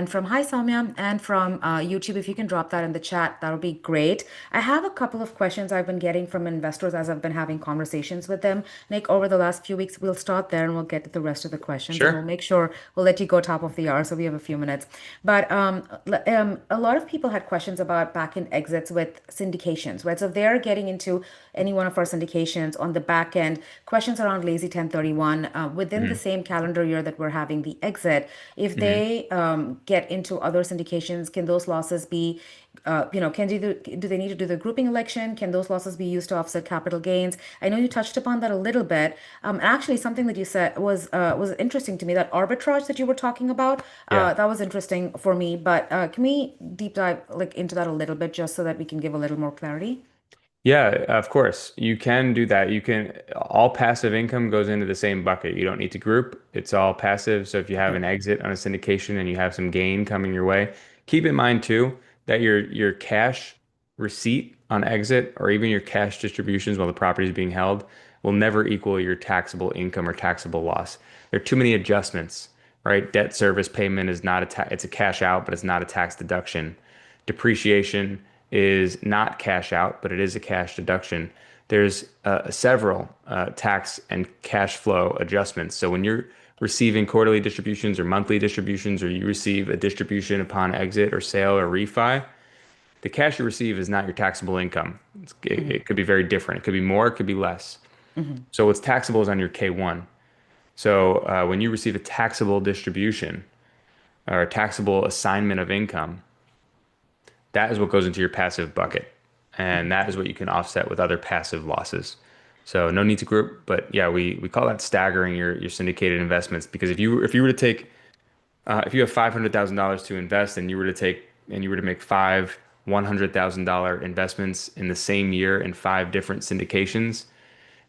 A: from Hi Soumya and from YouTube, if you can drop that in the chat, that would be great. I have a couple of questions I've been getting from investors as I've been having conversations with them. Nick, over the last few weeks, we'll start there and we'll get to the rest of the questions and we'll
B: Sure.
A: make sure we'll let you go top of the hour. So we have a few minutes. But a lot of people had questions about back end exits with syndications, right? So if they're getting into any one of our syndications on the back end, questions around lazy 1031 within the
B: Hmm.
A: same calendar year that we're having the exit, if
B: Hmm.
A: they get into other syndications, can those losses be, do they need to do the grouping election? Can those losses be used to offset capital gains? I know you touched upon that a little bit. And actually, something that you said was interesting to me. That arbitrage that you were talking about,
B: Yeah.
A: that was interesting for me. But can we deep dive like into that a little bit just so that we can give a little more clarity?
B: Yeah, of course. You can do that. You can, all passive income goes into the same bucket. You don't need to group. It's all passive. So if you have
A: Okay.
B: an exit on a syndication and you have some gain coming your way, keep in mind too that your cash receipt on exit or even your cash distributions while the property is being held will never equal your taxable income or taxable loss. There are too many adjustments, right? Debt service payment is not a it's a cash out, but it's not a tax deduction. Depreciation is not cash out, but it is a cash deduction. There's several tax and cash flow adjustments. So when you're receiving quarterly distributions or monthly distributions, or you receive a distribution upon exit or sale or refi, the cash you receive is not your taxable income.
A: Hmm.
B: It could be very different. It could be more, it could be less.
A: Hmm.
B: So what's taxable is on your K1. So when you receive a taxable distribution or a taxable assignment of income, that is what goes into your passive bucket. and that is what you can offset with other passive losses. So no need to group, but yeah, we call that staggering your syndicated investments because if you were to take if you have $500,000 to invest and you were to make five $100,000 investments in the same year in five different syndications,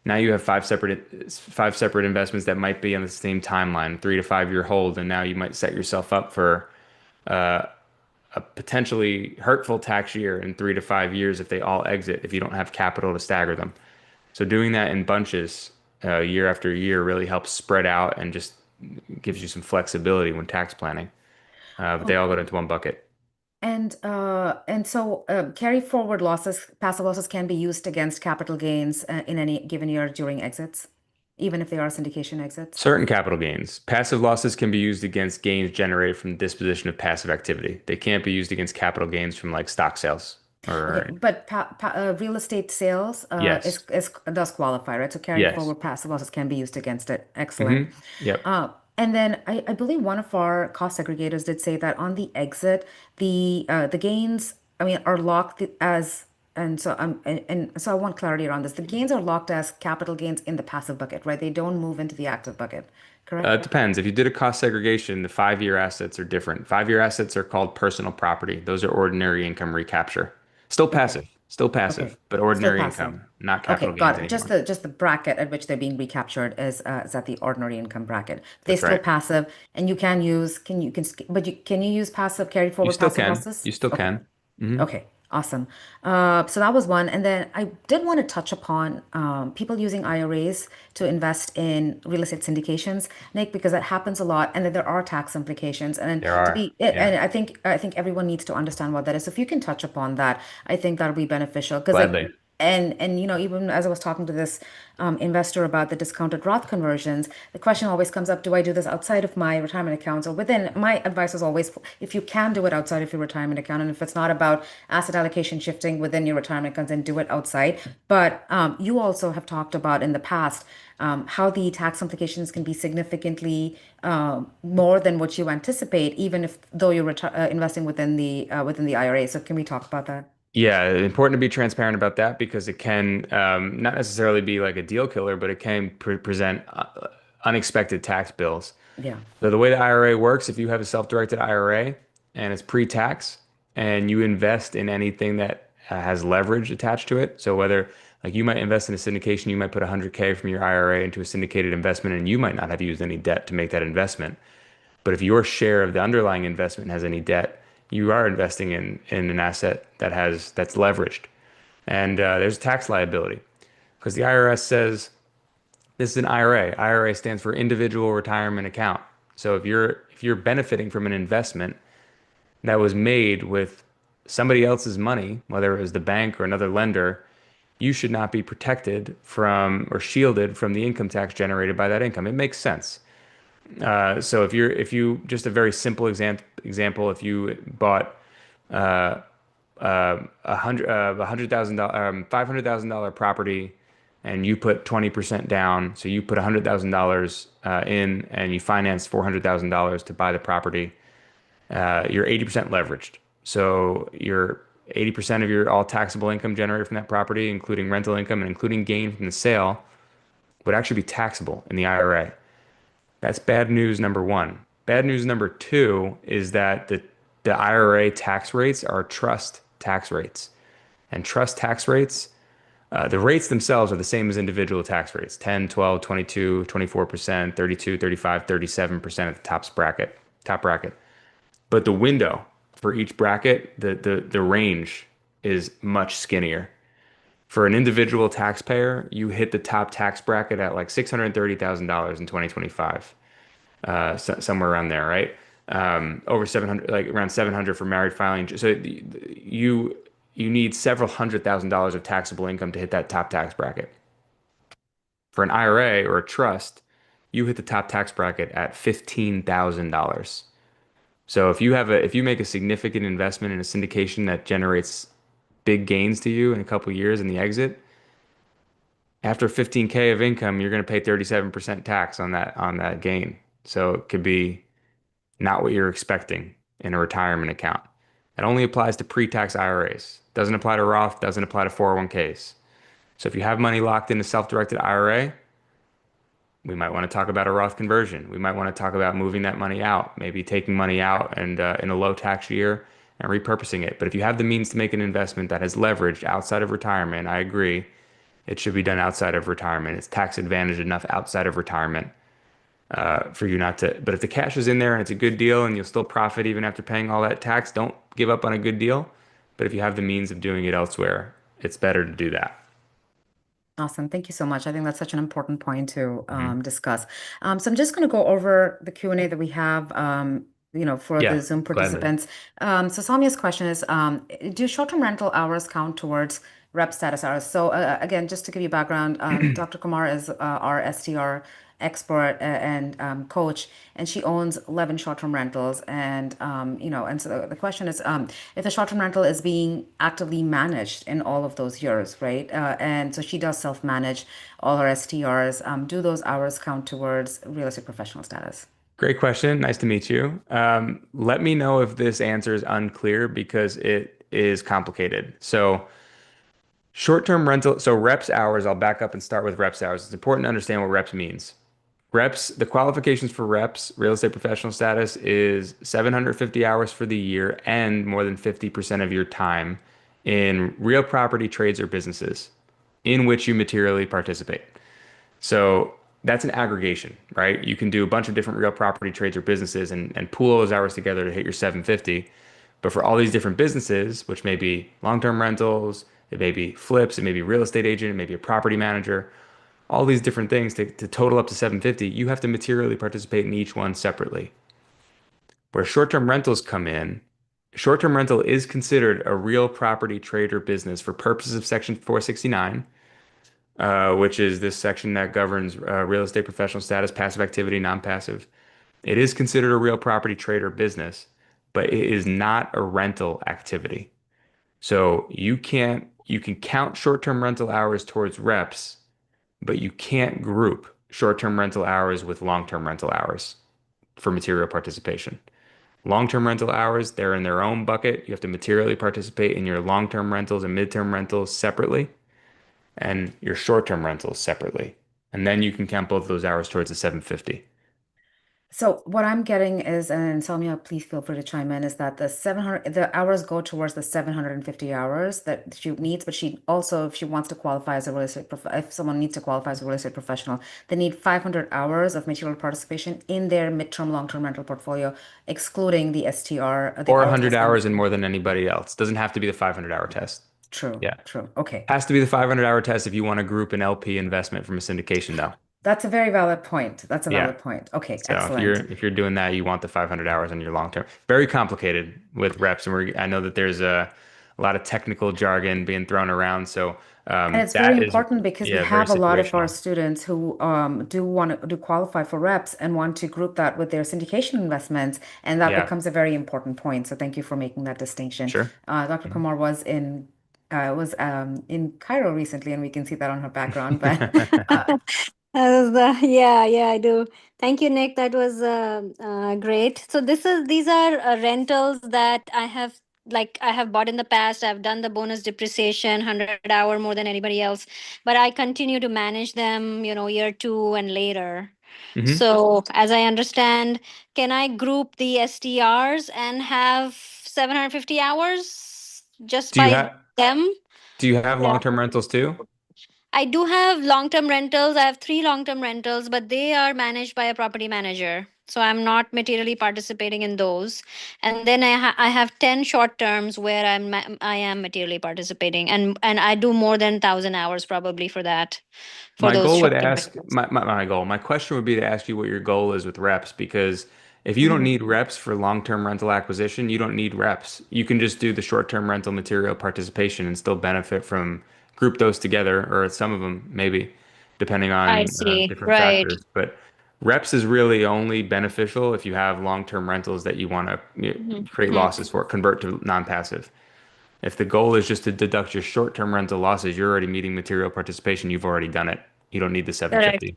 B: now you have five separate investments that might be on the same timeline, 3 to 5 year hold, and now you might set yourself up for a potentially hurtful tax year in 3 to 5 years if they all exit if you don't have capital to stagger them. So doing that in bunches year after year really helps spread out and just gives you some flexibility when tax planning. But they
A: Oh,
B: all go into one bucket.
A: and so carry forward losses, passive losses can be used against capital gains in any given year during exits, even if they are syndication exits.
B: Certain capital gains. Passive losses can be used against gains generated from disposition of passive activity. They can't be used against capital gains from like stock sales
A: Okay,
B: or
A: but real estate sales
B: yes.
A: is does qualify, right? So carry
B: Yes.
A: forward passive losses can be used against it. Excellent.
B: Yep.
A: And then I believe one of our cost aggregators did say that on the exit, the gains, I mean, are locked as and so I want clarity around this. The gains are locked as capital gains in the passive bucket, right? They don't move into the active bucket, correct?
B: It depends. If you did a cost segregation, the 5 year assets are different. 5 year assets are called personal property. Those are ordinary income recapture.
A: Okay.
B: Still
A: Okay.
B: passive, but
A: Still
B: ordinary
A: passive.
B: income, not
A: Okay,
B: capital gains
A: got it. Just
B: anymore.
A: the bracket at which they're being recaptured is at the ordinary income bracket. They
B: That's
A: still
B: right.
A: passive, and you can use but you can you use passive carry
B: You
A: forward
B: still
A: passive
B: can.
A: losses?
B: You still
A: Okay.
B: can. Hmm.
A: Okay, awesome. So that was one. And then I did want to touch upon people using IRAs to invest in real estate syndications, Nick, because that happens a lot, and that there are tax implications. And
B: There
A: to
B: are.
A: be,
B: Yeah.
A: and I think everyone needs to understand what that is. So if you can touch upon that, I think that'll be beneficial. Because like,
B: Gladly.
A: and even as I was talking to this investor about the discounted Roth conversions, the question always comes up: do I do this outside of my retirement accounts or within? My advice is always, if you can do it outside of your retirement account, and if it's not about asset allocation shifting within your retirement accounts, then do it outside. But you also have talked about in the past how the tax implications can be significantly more than what you anticipate, even if though you're investing within the IRA. So can we talk about that?
B: Yeah, important to be transparent about that because it can not necessarily be like a deal killer, but it can present unexpected tax bills.
A: Yeah.
B: So the way the IRA works, if you have a self-directed IRA and it's pre-tax and you invest in anything that has leverage attached to it, so whether like you might invest in a syndication, you might put 100K from your IRA into a syndicated investment and you might not have used any debt to make that investment. But if your share of the underlying investment has any debt, you are investing in an asset that's leveraged, and there's tax liability because the IRS says this is an IRA. IRA stands for Individual Retirement Account. So if you're benefiting from an investment that was made with somebody else's money, whether it was the bank or another lender, you should not be protected from or shielded from the income tax generated by that income. It makes sense. So if you just a very simple example, if you bought $100,000 $500,000 property and you put 20% down, so you put $100,000 in and you finance $400,000 to buy the property, you're 80% leveraged. So your 80% of your all taxable income generated from that property, including rental income and including gain from the sale, would actually be taxable in the IRA. That's bad news number one. Bad news number two is that the IRA tax rates are trust tax rates. And trust tax rates, the rates themselves are the same as individual tax rates, 10, 12, 22, 24%, 32, 35, 37% at the top bracket. But the window for each bracket, the range is much skinnier. For an individual taxpayer, you hit the top tax bracket at like $630,000 in 2025, somewhere around there, right? Over 700, like around 700 for married filing. So you need several $100,000 of taxable income to hit that top tax bracket. For an IRA or a trust, you hit the top tax bracket at $15,000. So if you make a significant investment in a syndication that generates big gains to you in a couple years in the exit, after 15K of income, you're going to pay 37% tax on that gain. So it could be not what you're expecting in a retirement account. That only applies to pre-tax IRAs. Doesn't apply to Roth, doesn't apply to 401ks. So if you have money locked in a self-directed IRA, we might want to talk about a Roth conversion. We might want to talk about moving that money out, maybe taking money out and in a low tax year and repurposing it. But if you have the means to make an investment that has leveraged outside of retirement, I agree, it should be done outside of retirement. It's tax advantaged enough outside of retirement for you not to. But if the cash is in there and it's a good deal and you'll still profit even after paying all that tax, don't give up on a good deal. But if you have the means of doing it elsewhere, it's better to do that.
A: Awesome. Thank you so much. I think that's such an important point to
B: Mhm.
A: discuss. So I'm just going to go over the Q&A that we have, for the
B: Yeah,
A: Zoom
B: gladly.
A: participants. So Saumia's question is, do short-term rental hours count towards rep status hours? So again, just to give you background, Dr. Kumar is our STR expert and coach, and she owns 11 short-term rentals. And so the question is, if a short-term rental is being actively managed in all of those years, right? And so she does self-manage all her STRs. Do those hours count towards real estate professional status?
B: Great question. Nice to meet you. Let me know if this answer is unclear because it is complicated. So, short-term rental, so reps hours, I'll back up and start with reps hours. It's important to understand what reps means. Reps, the qualifications for reps, real estate professional status is 750 hours for the year and more than 50% of your time in real property trades or businesses in which you materially participate. So that's an aggregation, right? You can do a bunch of different real property trades or businesses and pool those hours together to hit your 750. But for all these different businesses, which may be long-term rentals, it may be flips, it may be real estate agent, it may be a property manager, all these different things to total up to 750, you have to materially participate in each one separately. Where short-term rentals come in, short-term rental is considered a real property trade or business for purposes of Section 469, which is this section that governs real estate professional status, passive activity, non-passive. It is considered a real property trade or business, but it is not a rental activity. So you can count short-term rental hours towards reps, but you can't group short-term rental hours with long-term rental hours for material participation. Long-term rental hours, they're in their own bucket. You have to materially participate in your long-term rentals and midterm rentals separately and your short-term rentals separately. And then you can count both of those hours towards the 750.
A: So what I'm getting is, and Salmia, please feel free to chime in, is that the hours go towards the 750 hours that she needs, but she also, if she wants to qualify as a if someone needs to qualify as a real estate professional, they need 500 hours of material participation in their midterm long-term rental portfolio, excluding the STR, the
B: Or
A: auto
B: 100
A: test and
B: hours and more than anybody else. Doesn't have to be the 500-hour test.
A: true,
B: Yeah.
A: true. Okay.
B: Has to be the 500-hour test if you want to group an LP investment from a syndication, though.
A: That's a very valid point. That's a
B: Yeah.
A: valid point. Okay,
B: So
A: excellent.
B: if you're doing that, you want the 500 hours on your long term. Very complicated with reps, and I know that there's a lot of technical jargon being thrown around. So
A: And it's very
B: that is
A: important because we
B: yeah, very
A: have a lot of our
B: situational.
A: students who do want to do qualify for reps and want to group that with their syndication investments, and that
B: Yeah,
A: becomes a very important point. So thank you for making that distinction.
B: sure.
A: Dr. Kumar was in Cairo recently, and we can see that on her background. But
D: That was yeah, yeah, I do. Thank you, Nick. That was great. So these are rentals that I have bought in the past. I've done the bonus depreciation, 100 hour more than anybody else, but I continue to manage them, year two and later.
B: hmm
D: So as I understand, can I group the STRs and have 750 hours just
B: Do you
D: by
B: have
D: them? Yeah.
B: long-term rentals too?
D: I do have long-term rentals. I have three long-term rentals, but they are managed by a property manager. So I'm not materially participating in those. And then I have 10 short terms where I am materially participating, and I do more than 1,000 hours probably for that, for
B: My
D: those
B: goal would
D: short term
B: ask
D: rentals.
B: my question would be to ask you what your goal is with reps because if you don't
D: Mhm.
B: need reps for long-term rental acquisition, you don't need reps. You can just do the short-term rental material participation and still benefit from group those together or some of them maybe depending
D: I
B: on
D: see.
B: different
D: Right.
B: factors. But reps is really only beneficial if you have long-term rentals that you want to
D: Hmm.
B: create
D: Hmm.
B: losses for, convert to non-passive. If the goal is just to deduct your short-term rental losses, you're already meeting material participation. You've already done it. You don't need the
D: Correct.
B: 750.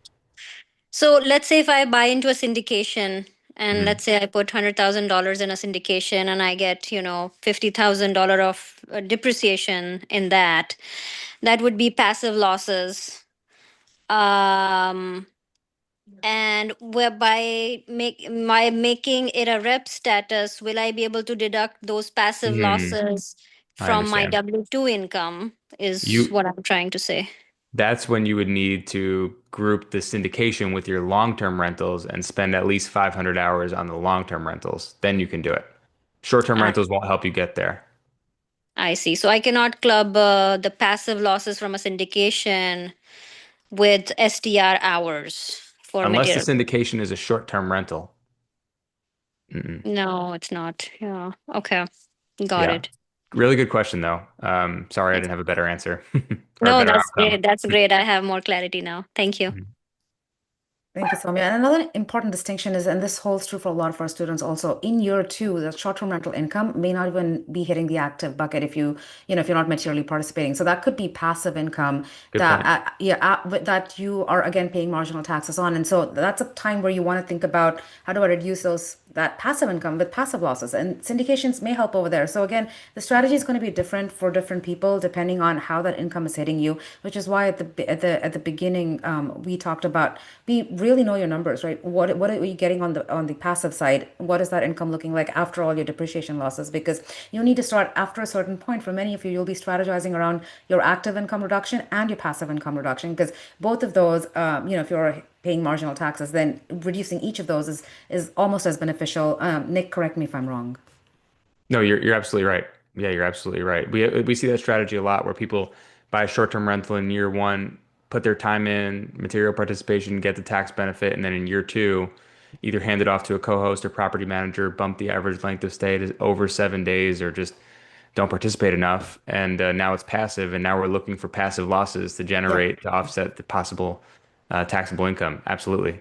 D: So let's say if I buy into a syndication, and
B: Mhm.
D: let's say I put $100,000 in a syndication and I get, $50,000 of depreciation in that. That would be passive losses. Um, and whereby making it a rep status, will I be able to deduct those passive
B: Mhm.
D: losses
B: I
D: from my
B: understand.
D: W-2 income, is
B: You
D: what I'm trying to say.
B: That's when you would need to group the syndication with your long-term rentals and spend at least 500 hours on the long-term rentals. Then you can do it. Short-term
D: I,
B: rentals won't help you get there.
D: I see. So I cannot club the passive losses from a syndication with STR hours for
B: Unless the
D: material.
B: syndication is a short-term rental. Mm-mm.
D: No, it's not. Yeah. Okay. Got
B: Yeah.
D: it.
B: Really good question, though. Sorry I didn't have a better answer or a
D: No,
B: better
D: that's
B: outcome.
D: great. That's great. I have more clarity now. Thank you.
B: Mhm.
A: Thank you, Soumya. And another important distinction is, and this holds true for a lot of our students also, in year two, the short-term rental income may not even be hitting the active bucket if you're not materially participating. So that could be passive income
B: Good
A: that,
B: point.
A: that you are again paying marginal taxes on. And so that's a time where you want to think about how do I reduce that passive income with passive losses, and syndications may help over there. So again, the strategy is going to be different for different people depending on how that income is hitting you, which is why at the beginning we talked about we really know your numbers, right? What are you getting on the passive side? What is that income looking like after all your depreciation losses? Because you need to start after a certain point. For many of you, you'll be strategizing around your active income reduction and your passive income reduction, because both of those, if you're paying marginal taxes, then reducing each of those is almost as beneficial. Nick, correct me if I'm wrong.
B: No, you're absolutely right. Yeah, you're absolutely right. We see that strategy a lot where people buy a short-term rental in year one, put their time in, material participation, get the tax benefit, and then in year two, either hand it off to a co-host or property manager, bump the average length of stay to over 7 days, or just don't participate enough. And now it's passive, and now we're looking for passive losses to
A: Yeah.
B: generate to offset the possible taxable income. Absolutely.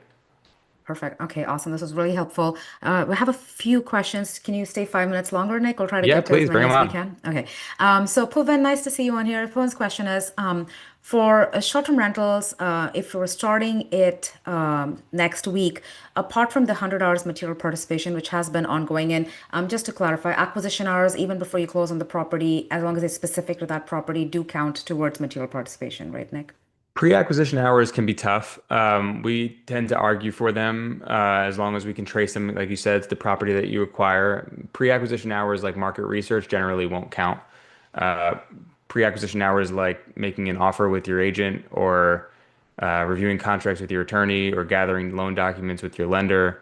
A: Perfect. Okay, awesome. This was really helpful. We have a few questions. Can you stay 5 minutes longer, Nick? We'll try to
B: Yeah,
A: get to as
B: please bring
A: many
B: them
A: as we
B: on.
A: can. Okay. So Pooven, nice to see you on here. Pooven's question is, for short-term rentals, if we're starting it next week, apart from the 100 hours material participation, which has been ongoing, and just to clarify, acquisition hours, even before you close on the property, as long as it's specific to that property, do count towards material participation, right, Nick?
B: Pre-acquisition hours can be tough. We tend to argue for them as long as we can trace them, like you said, to the property that you acquire. Pre-acquisition hours like market research generally won't count. Uh, Pre-acquisition hours like making an offer with your agent or reviewing contracts with your attorney or gathering loan documents with your lender,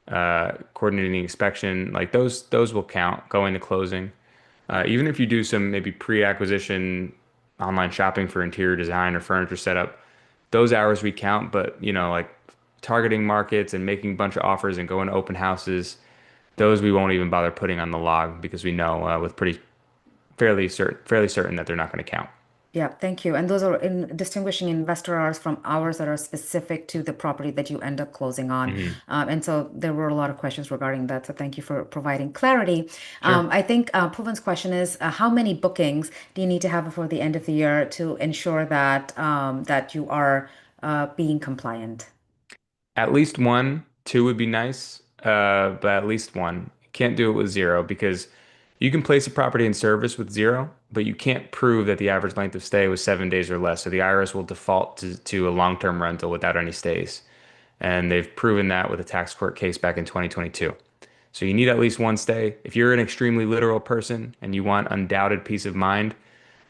B: coordinating the inspection, like those will count going to closing. Even if you do some maybe pre-acquisition online shopping for interior design or furniture setup, those hours we count, but like targeting markets and making a bunch of offers and going to open houses, those we won't even bother putting on the log because we know with pretty fairly certain that they're not going to count.
A: Yeah, thank you. And those are in distinguishing investor hours from hours that are specific to the property that you end up closing on.
B: Hmm.
A: And so there were a lot of questions regarding that. So thank you for providing clarity.
B: Sure.
A: I think Puvan's question is, how many bookings do you need to have before the end of the year to ensure that you are being compliant?
B: At least one, two would be nice, but at least one. You can't do it with zero because you can place a property in service with zero, but you can't prove that the average length of stay was 7 days or less. So the IRS will default to a long-term rental without any stays. And they've proven that with a tax court case back in 2022. So you need at least one stay. If you're an extremely literal person and you want undoubted peace of mind,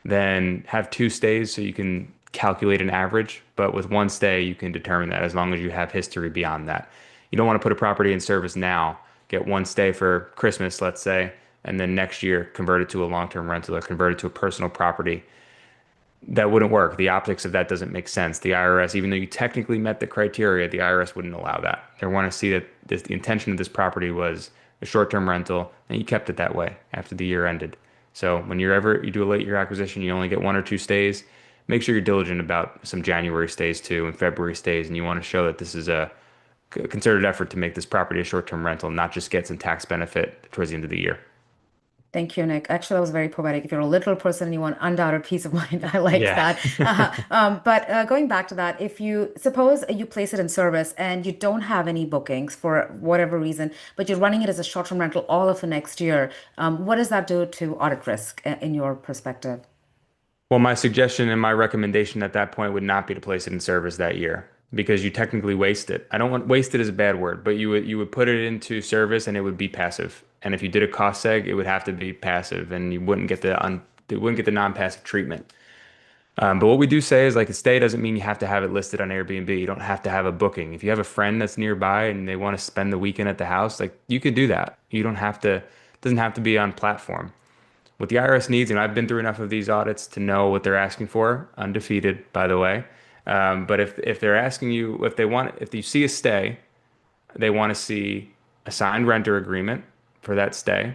B: then have two stays so you can calculate an average. But with one stay, you can determine that as long as you have history beyond that. You don't want to put a property in service now, get one stay for Christmas, let's say, and then next year convert it to a long-term rental or convert it to a personal property. That wouldn't work. The optics of that doesn't make sense. The IRS, even though you technically met the criteria, the IRS wouldn't allow that. They want to see that the intention of this property was a short-term rental, and you kept it that way after the year ended. So when you do a late year acquisition, you only get one or two stays. Make sure you're diligent about some January stays too and February stays, and you want to show that this is a concerted effort to make this property a short-term rental, not just get some tax benefit towards the end of the year.
A: Thank you, Nick. Actually, that was very poetic. If you're a literal person and you want undoubted peace of mind, I liked
B: Yeah.
A: that. But going back to that, if you suppose you place it in service and you don't have any bookings for whatever reason, but you're running it as a short-term rental all of the next year, what does that do to audit risk in your perspective?
B: Well, my suggestion and my recommendation at that point would not be to place it in service that year because you technically waste it. I don't want wasted is a bad word, but you would put it into service and it would be passive. And if you did a cost seg, it would have to be passive and you wouldn't get the non-passive treatment. But what we do say is like a stay doesn't mean you have to have it listed on Airbnb. You don't have to have a booking. If you have a friend that's nearby and they want to spend the weekend at the house, like you could do that. You don't have to, it doesn't have to be on platform. What the IRS needs, and I've been through enough of these audits to know what they're asking for, undefeated, by the way. But if they're asking you, if you see a stay, they want to see a signed renter agreement for that stay.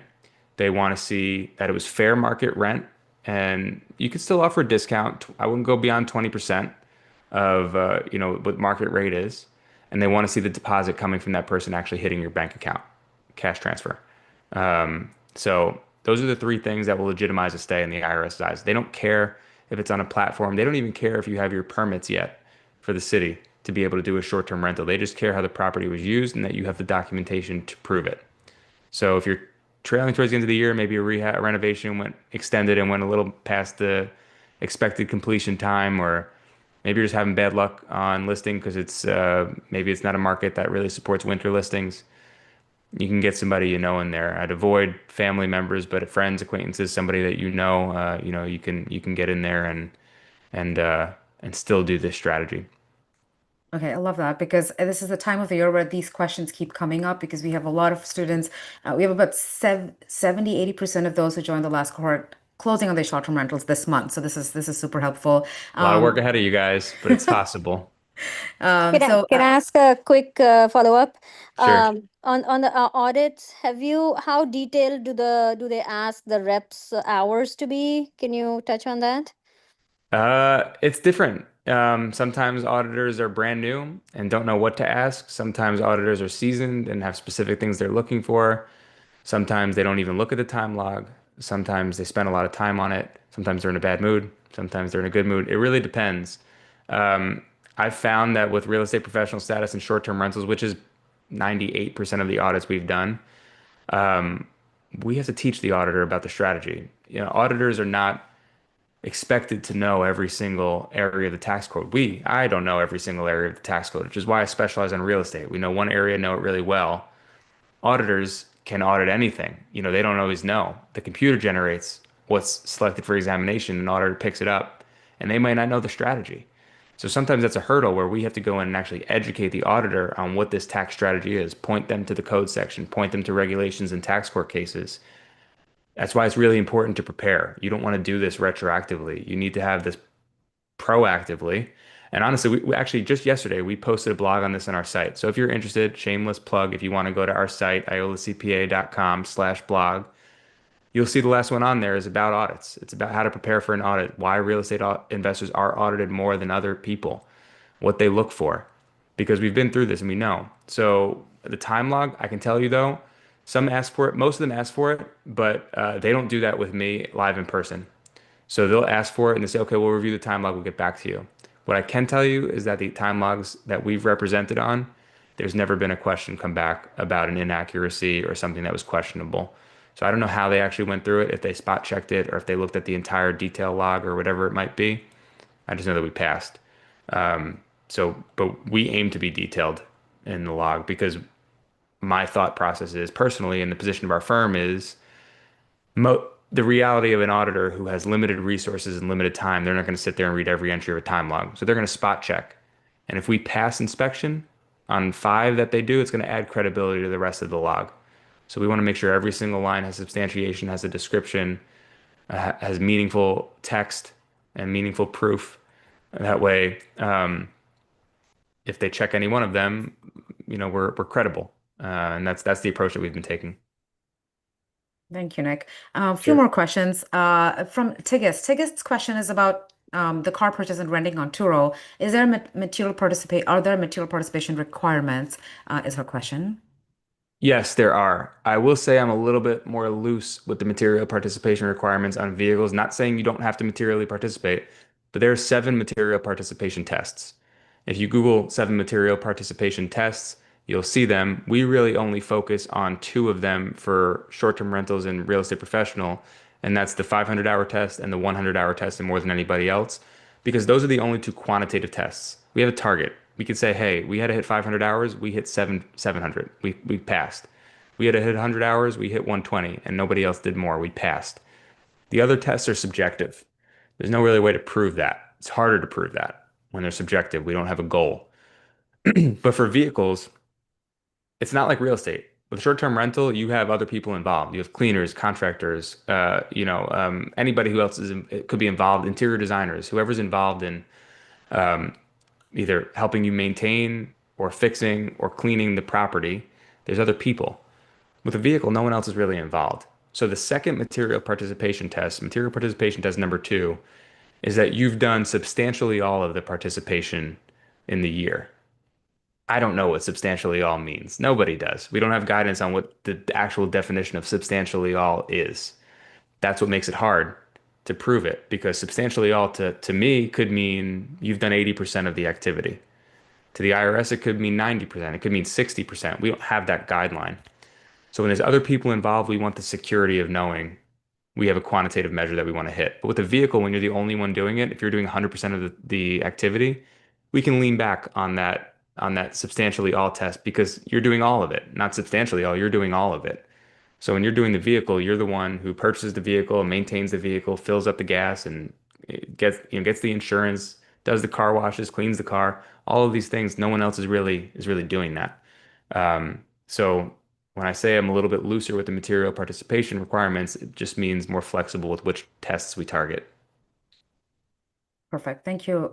B: They want to see that it was fair market rent, and you could still offer a discount. I wouldn't go beyond 20% of what market rate is, and they want to see the deposit coming from that person actually hitting your bank account, cash transfer. So those are the three things that will legitimize a stay in the IRS eyes. They don't care if it's on a platform. They don't even care if you have your permits yet for the city to be able to do a short-term rental. They just care how the property was used and that you have the documentation to prove it. So if you're trailing towards the end of the year, maybe a renovation went extended and went a little past the expected completion time, or maybe you're just having bad luck on listing because maybe it's not a market that really supports winter listings. You can get somebody you know in there. I'd avoid family members, but friends, acquaintances, somebody that you can get in there and uh, and still do this strategy.
A: Okay, I love that because this is the time of the year where these questions keep coming up because we have a lot of students. We have about 70-80% of those who joined the last cohort closing on their short-term rentals this month. So this is super helpful.
B: A lot of work ahead of you guys, but it's possible.
D: Can I
A: So
D: can I ask a quick follow-up?
B: Sure.
D: On the audits, how detailed do they ask the reps hours to be? Can you touch on that?
B: It's different. Sometimes auditors are brand new and don't know what to ask. Sometimes auditors are seasoned and have specific things they're looking for. Sometimes they don't even look at the time log. Sometimes they spend a lot of time on it. Sometimes they're in a bad mood. Sometimes they're in a good mood. It really depends. Um, I've found that with real estate professional status and short-term rentals, which is 98% of the audits we've done, we have to teach the auditor about the strategy. Auditors are not expected to know every single area of the tax code. I don't know every single area of the tax code, which is why I specialize in real estate. We know one area, know it really well. Auditors can audit anything. They don't always know. The computer generates what's selected for examination, and auditor picks it up, and they might not know the strategy. So sometimes that's a hurdle where we have to go in and actually educate the auditor on what this tax strategy is, point them to the code section, point them to regulations and tax court cases. That's why it's really important to prepare. You don't want to do this retroactively. You need to have this proactively. And honestly, we actually just yesterday we posted a blog on this on our site. So if you're interested, shameless plug, if you want to go to our site, iolacpa.com/blog, you'll see the last one on there is about audits. It's about how to prepare for an audit, why real estate investors are audited more than other people, what they look for, because we've been through this and we know. So the time log, I can tell you though, some ask for it, most of them ask for it, but they don't do that with me live in person. So they'll ask for it and they say, okay, we'll review the time log, we'll get back to you. What I can tell you is that the time logs that we've represented on, there's never been a question come back about an inaccuracy or something that was questionable. So I don't know how they actually went through it, if they spot checked it or if they looked at the entire detail log or whatever it might be. I just know that we passed. But we aim to be detailed in the log because my thought process is personally, and the position of our firm is the reality of an auditor who has limited resources and limited time, they're not going to sit there and read every entry of a time log. So they're going to spot check. And if we pass inspection on five that they do, it's going to add credibility to the rest of the log. So we want to make sure every single line has substantiation, has a description, has meaningful text and meaningful proof. That way, if they check any one of them, we're credible. And that's the approach that we've been taking.
A: thank you, Nick. A few
B: Sure.
A: more questions from Tigist. Tigist's question is about the car purchase and renting on Turo. Are there material participation requirements? Is her question.
B: Yes, there are. I will say I'm a little bit more loose with the material participation requirements on vehicles. Not saying you don't have to materially participate, but there are 7 material participation tests. If you Google 7 material participation tests, you'll see them. We really only focus on 2 of them for short-term rentals and real estate professional, and that's the 500-hour test and the 100-hour test, and more than anybody else, because those are the only 2 quantitative tests. We have a target. We could say, hey, we had to hit 500 hours, we hit 700. We passed. We had to hit 100 hours, we hit 120, and nobody else did more. We passed. The other tests are subjective. There's no really way to prove that. It's harder to prove that when they're subjective. We don't have a goal. But for vehicles, it's not like real estate. With short-term rental, you have other people involved. You have cleaners, contractors, anybody who else it could be involved, interior designers, whoever's involved in either helping you maintain or fixing or cleaning the property. There's other people. With a vehicle, no one else is really involved. So the second material participation test number 2, is that you've done substantially all of the participation in the year. I don't know what substantially all means. Nobody does. We don't have guidance on what the actual definition of substantially all is. That's what makes it hard to prove it because substantially all to me could mean you've done 80% of the activity. To the IRS, it could mean 90%. It could mean 60%. We don't have that guideline. So when there's other people involved, we want the security of knowing we have a quantitative measure that we want to hit. But with a vehicle, when you're the only one doing it, if you're doing 100% of the activity, we can lean back on that substantially all test because you're doing all of it, not substantially all, you're doing all of it. So when you're doing the vehicle, you're the one who purchases the vehicle, maintains the vehicle, fills up the gas, and gets the insurance, does the car washes, cleans the car, all of these things. No one else is really doing that. So when I say I'm a little bit looser with the material participation requirements, it just means more flexible with which tests we target.
A: Perfect. Thank you.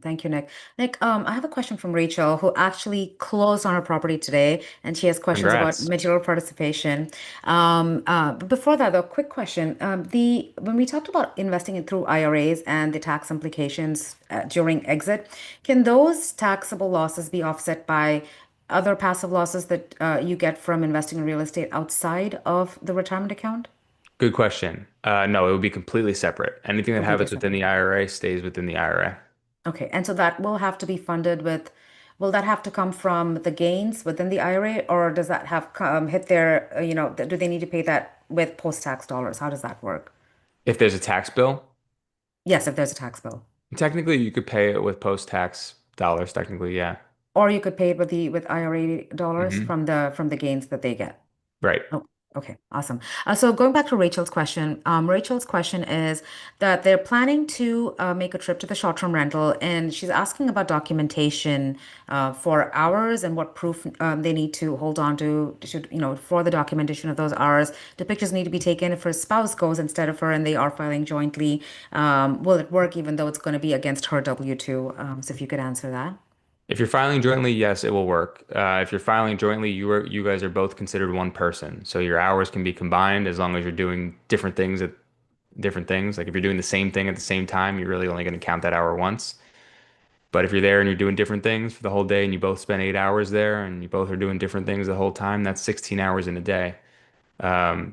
A: Thank you, Nick. Nick, I have a question from Rachel, who actually closed on her property today, and she has questions about
B: Congrats.
A: material participation. But before that, though, quick question. The when we talked about investing in through IRAs and the tax implications during exit, can those taxable losses be offset by other passive losses that you get from investing in real estate outside of the retirement account?
B: Good question. No, it would be completely separate. Anything that
A: Completely
B: happens within
A: separate.
B: the IRA stays within the IRA.
A: Okay, and so that will have to be funded with, will that have to come from the gains within the IRA, or does that have hit their, do they need to pay that with post-tax dollars? How does that work?
B: If there's a tax bill,
A: Yes, if there's a tax bill.
B: technically you could pay it with post-tax dollars, technically, yeah.
A: Or you could pay it with the with IRA dollars
B: Hmm.
A: from the gains that they get.
B: Right.
A: Oh, okay, awesome. So going back to Rachel's question is that they're planning to make a trip to the short-term rental, and she's asking about documentation for hours and what proof they need to hold on to, for the documentation of those hours. The pictures need to be taken if her spouse goes instead of her, and they are filing jointly. Will it work even though it's going to be against her W-2? So if you could answer that.
B: If you're filing jointly, yes, it will work. If you're filing jointly, you guys are both considered one person. So your hours can be combined as long as you're doing different things at different things. Like if you're doing the same thing at the same time, you're really only going to count that hour once. But if you're there and you're doing different things for the whole day and you both spend 8 hours there and you both are doing different things the whole time, that's 16 hours in a day.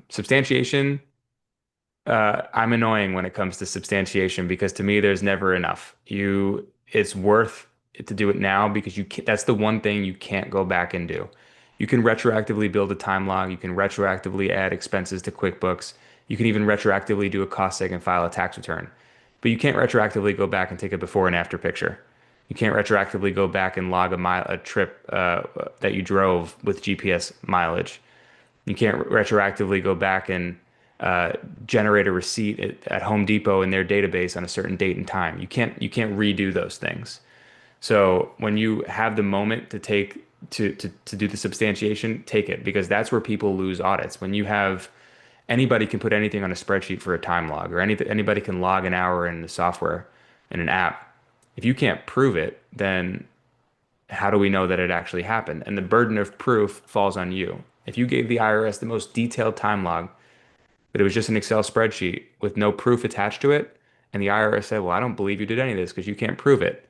B: Substantiation, I'm annoying when it comes to substantiation because to me there's never enough. It's worth it to do it now because that's the one thing you can't go back and do. You can retroactively build a time log, you can retroactively add expenses to QuickBooks, you can even retroactively do a cost seg and file a tax return. But you can't retroactively go back and take a before and after picture. You can't retroactively go back and log a trip that you drove with GPS mileage. You can't retroactively go back and uh, generate a receipt at Home Depot in their database on a certain date and time. You can't redo those things. So when you have the moment to take to do the substantiation, take it because that's where people lose audits. When you have anybody can put anything on a spreadsheet for a time log, or anybody can log an hour in the software in an app. If you can't prove it, then how do we know that it actually happened? And the burden of proof falls on you. If you gave the IRS the most detailed time log, but it was just an Excel spreadsheet with no proof attached to it, and the IRS said, well, I don't believe you did any of this because you can't prove it.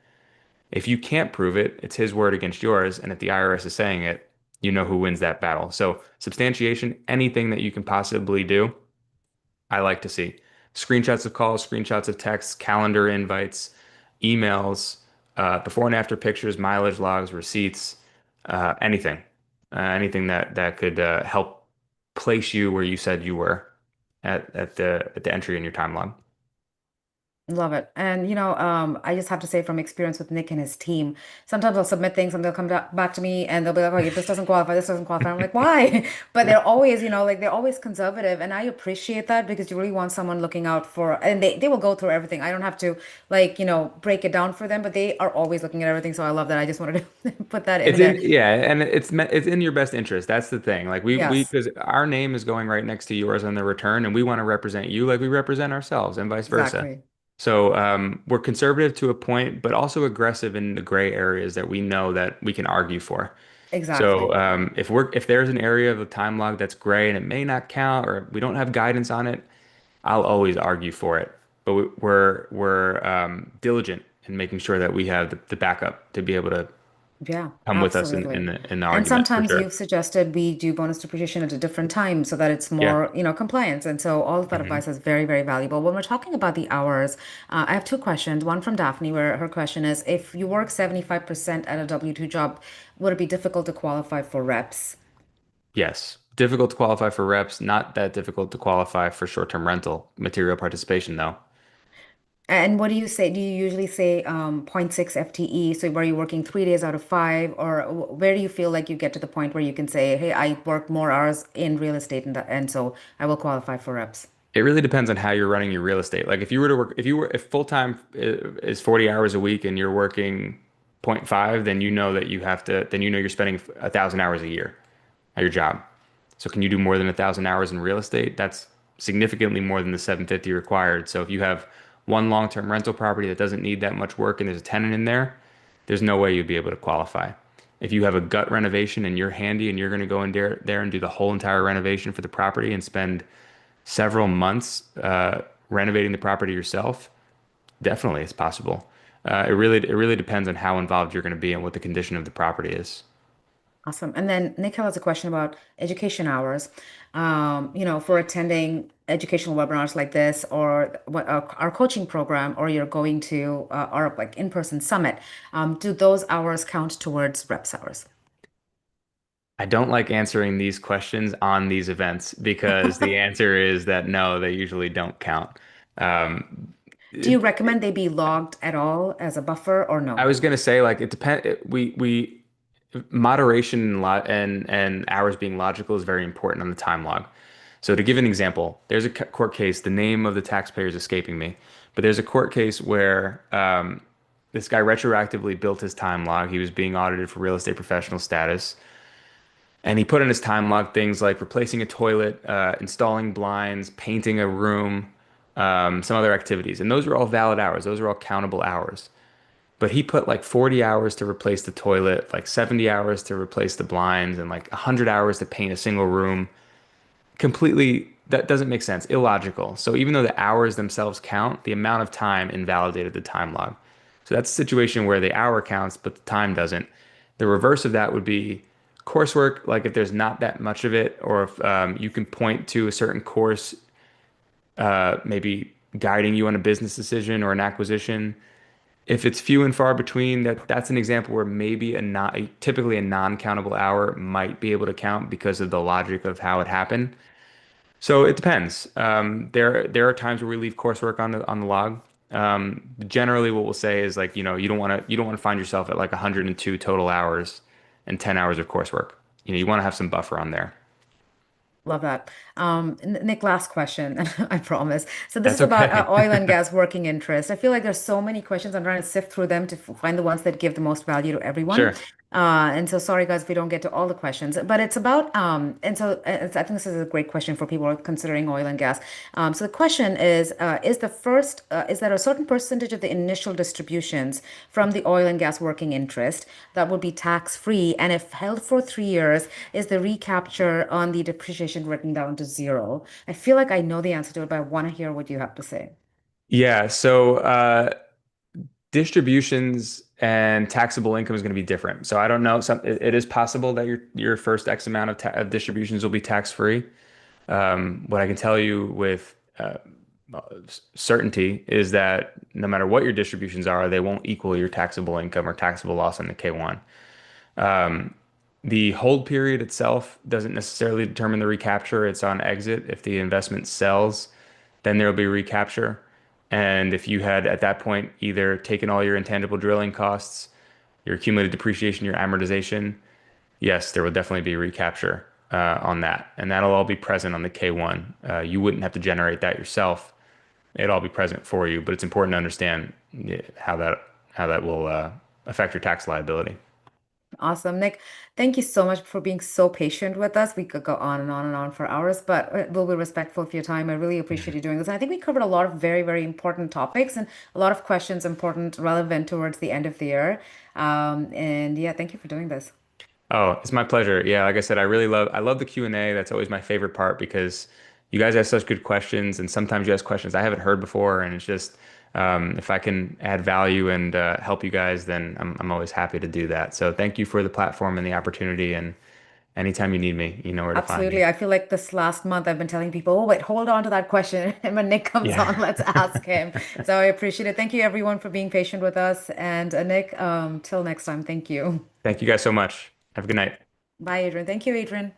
B: If you can't prove it, it's his word against yours. And if the IRS is saying it, you know who wins that battle. So substantiation, anything that you can possibly do, I like to see. Screenshots of calls, screenshots of texts, calendar invites, emails, before and after pictures, mileage logs, receipts, anything, anything that could help place you where you said you were at the entry in your time log.
A: Love it. And I just have to say from experience with Nick and his team, sometimes I'll submit things and they'll come back to me and they'll be like, "Okay, this doesn't qualify, this doesn't qualify." I'm like, "Why?" But they're always, like they're always conservative, and I appreciate that because you really want someone looking out for, and they will go through everything. I don't have to like, break it down for them, but they are always looking at everything. So I love that. I just wanted to put that in
B: It's in,
A: there.
B: yeah, and it's in your best interest. That's the thing. Like we
A: Yes,
B: because our name is going right next to yours on the return, and we want to represent you like we represent ourselves, and vice versa.
A: exactly.
B: So we're conservative to a point, but also aggressive in the gray areas that we know that we can argue for. So
A: Exactly.
B: if there's an area of the time log that's gray and it may not count, or we don't have guidance on it, I'll always argue for it. But we're diligent in making sure that we have the backup to be able to
A: Yeah,
B: come with us in
A: absolutely.
B: the
A: And
B: argument for
A: sometimes
B: sure.
A: you've suggested we do bonus depreciation at a different time so that it's
B: Yeah.
A: more, compliance. And so all of that
B: hmm
A: advice is very, very valuable. When we're talking about the hours, I have two questions. One from Daphne, where her question is, if you work 75% at a W-2 job, would it be difficult to qualify for reps?
B: Yes. Difficult to qualify for reps, not that difficult to qualify for short-term rental material participation though.
A: And what do you say? Do you usually say zero point 0.6 FTE? So were you working 3 days out of five? Or where do you feel like you get to the point where you can say, hey, I work more hours in real estate and so I will qualify for reps?
B: It really depends on how you're running your real estate. Like if you were to work, if full time is 40 hours a week and you're working zero point 0.5, then you know that you have to, then you know you're spending 1,000 hours a year at your job. So can you do more than 1,000 hours in real estate? That's significantly more than the 750 required. So if you have one long-term rental property that doesn't need that much work and there's a tenant in there, there's no way you'd be able to qualify. If you have a gut renovation and you're handy and you're going to go in there and do the whole entire renovation for the property and spend several months renovating the property yourself, definitely it's possible. It really depends on how involved you're going to be and what the condition of the property is.
A: Awesome. And then Nikhil has a question about education hours. For attending educational webinars like this, or what our coaching program, or you're going to our like in-person summit. Do those hours count towards reps hours?
B: I don't like answering these questions on these events because the answer is that no, they usually don't count. Um,
A: Do you
B: it,
A: recommend they be logged at all as a buffer or
B: I
A: no?
B: was gonna say like it depend. We moderation and and hours being logical is very important on the time log. So to give an example, there's a court case. The name of the taxpayer is escaping me, but there's a court case where this guy retroactively built his time log. He was being audited for real estate professional status. And he put in his time log things like replacing a toilet, installing blinds, painting a room, some other activities. And those are all valid hours. Those are all countable hours. But he put like 40 hours to replace the toilet, like 70 hours to replace the blinds, and like 100 hours to paint a single room. Completely, that doesn't make sense. Illogical. So even though the hours themselves count, the amount of time invalidated the time log. So that's a situation where the hour counts, but the time doesn't. The reverse of that would be coursework, like if there's not that much of it, or if you can point to a certain course, maybe guiding you on a business decision or an acquisition. If it's few and far between, that's an example where maybe typically a non-countable hour might be able to count because of the logic of how it happened. So it depends. There are times where we leave coursework on the log. Generally, what we'll say is like, you don't want to find yourself at like 102 total hours and 10 hours of coursework. You want to have some buffer on there.
A: Love that. Nick, last question, I promise. So this
B: That's
A: is about
B: okay.
A: oil and gas working interest. I feel like there's so many questions. I'm trying to sift through them to find the ones that give the most value to everyone.
B: Sure.
A: And so sorry guys if we don't get to all the questions, but it's about and so I think this is a great question for people who are considering oil and gas. So the question is there a certain percentage of the initial distributions from the oil and gas working interest that would be tax free, and if held for 3 years, is the recapture on the depreciation written down to zero? I feel like I know the answer to it, but I want to hear what you have to say.
B: Yeah. So Distributions and taxable income is going to be different. So I don't know. It is possible that your first X amount of distributions will be tax free. What I can tell you with certainty is that no matter what your distributions are, they won't equal your taxable income or taxable loss on the K1. Um, the hold period itself doesn't necessarily determine the recapture. It's on exit. If the investment sells, then there will be recapture. And if you had at that point either taken all your intangible drilling costs, your accumulated depreciation, your amortization, yes, there will definitely be recapture on that. And that'll all be present on the K1. You wouldn't have to generate that yourself. It'll all be present for you, but it's important to understand how that will affect your tax liability.
A: Awesome. Nick, thank you so much for being so patient with us. We could go on and on and on for hours, but we'll be respectful of your time. I really appreciate you doing this. And I think we covered a lot of very, very important topics and a lot of questions important, relevant towards the end of the year. And yeah, thank you for doing this.
B: Oh, it's my pleasure. Yeah, like I said, I love the Q&A. That's always my favorite part because you guys ask such good questions and sometimes you ask questions I haven't heard before and it's just if I can add value and help you guys, then I'm always happy to do that. So thank you for the platform and the opportunity and anytime you need me, you know where to find me.
A: Absolutely. I feel like this last month I've been telling people, oh, wait, hold on to that question. And when Nick comes on,
B: Yeah.
A: let's ask him. So I appreciate it. Thank you, everyone, for being patient with us. And Nick, till next time, thank you.
B: Thank you guys so much. Have a good night.
A: Bye, Adrian. Thank you, Adrian.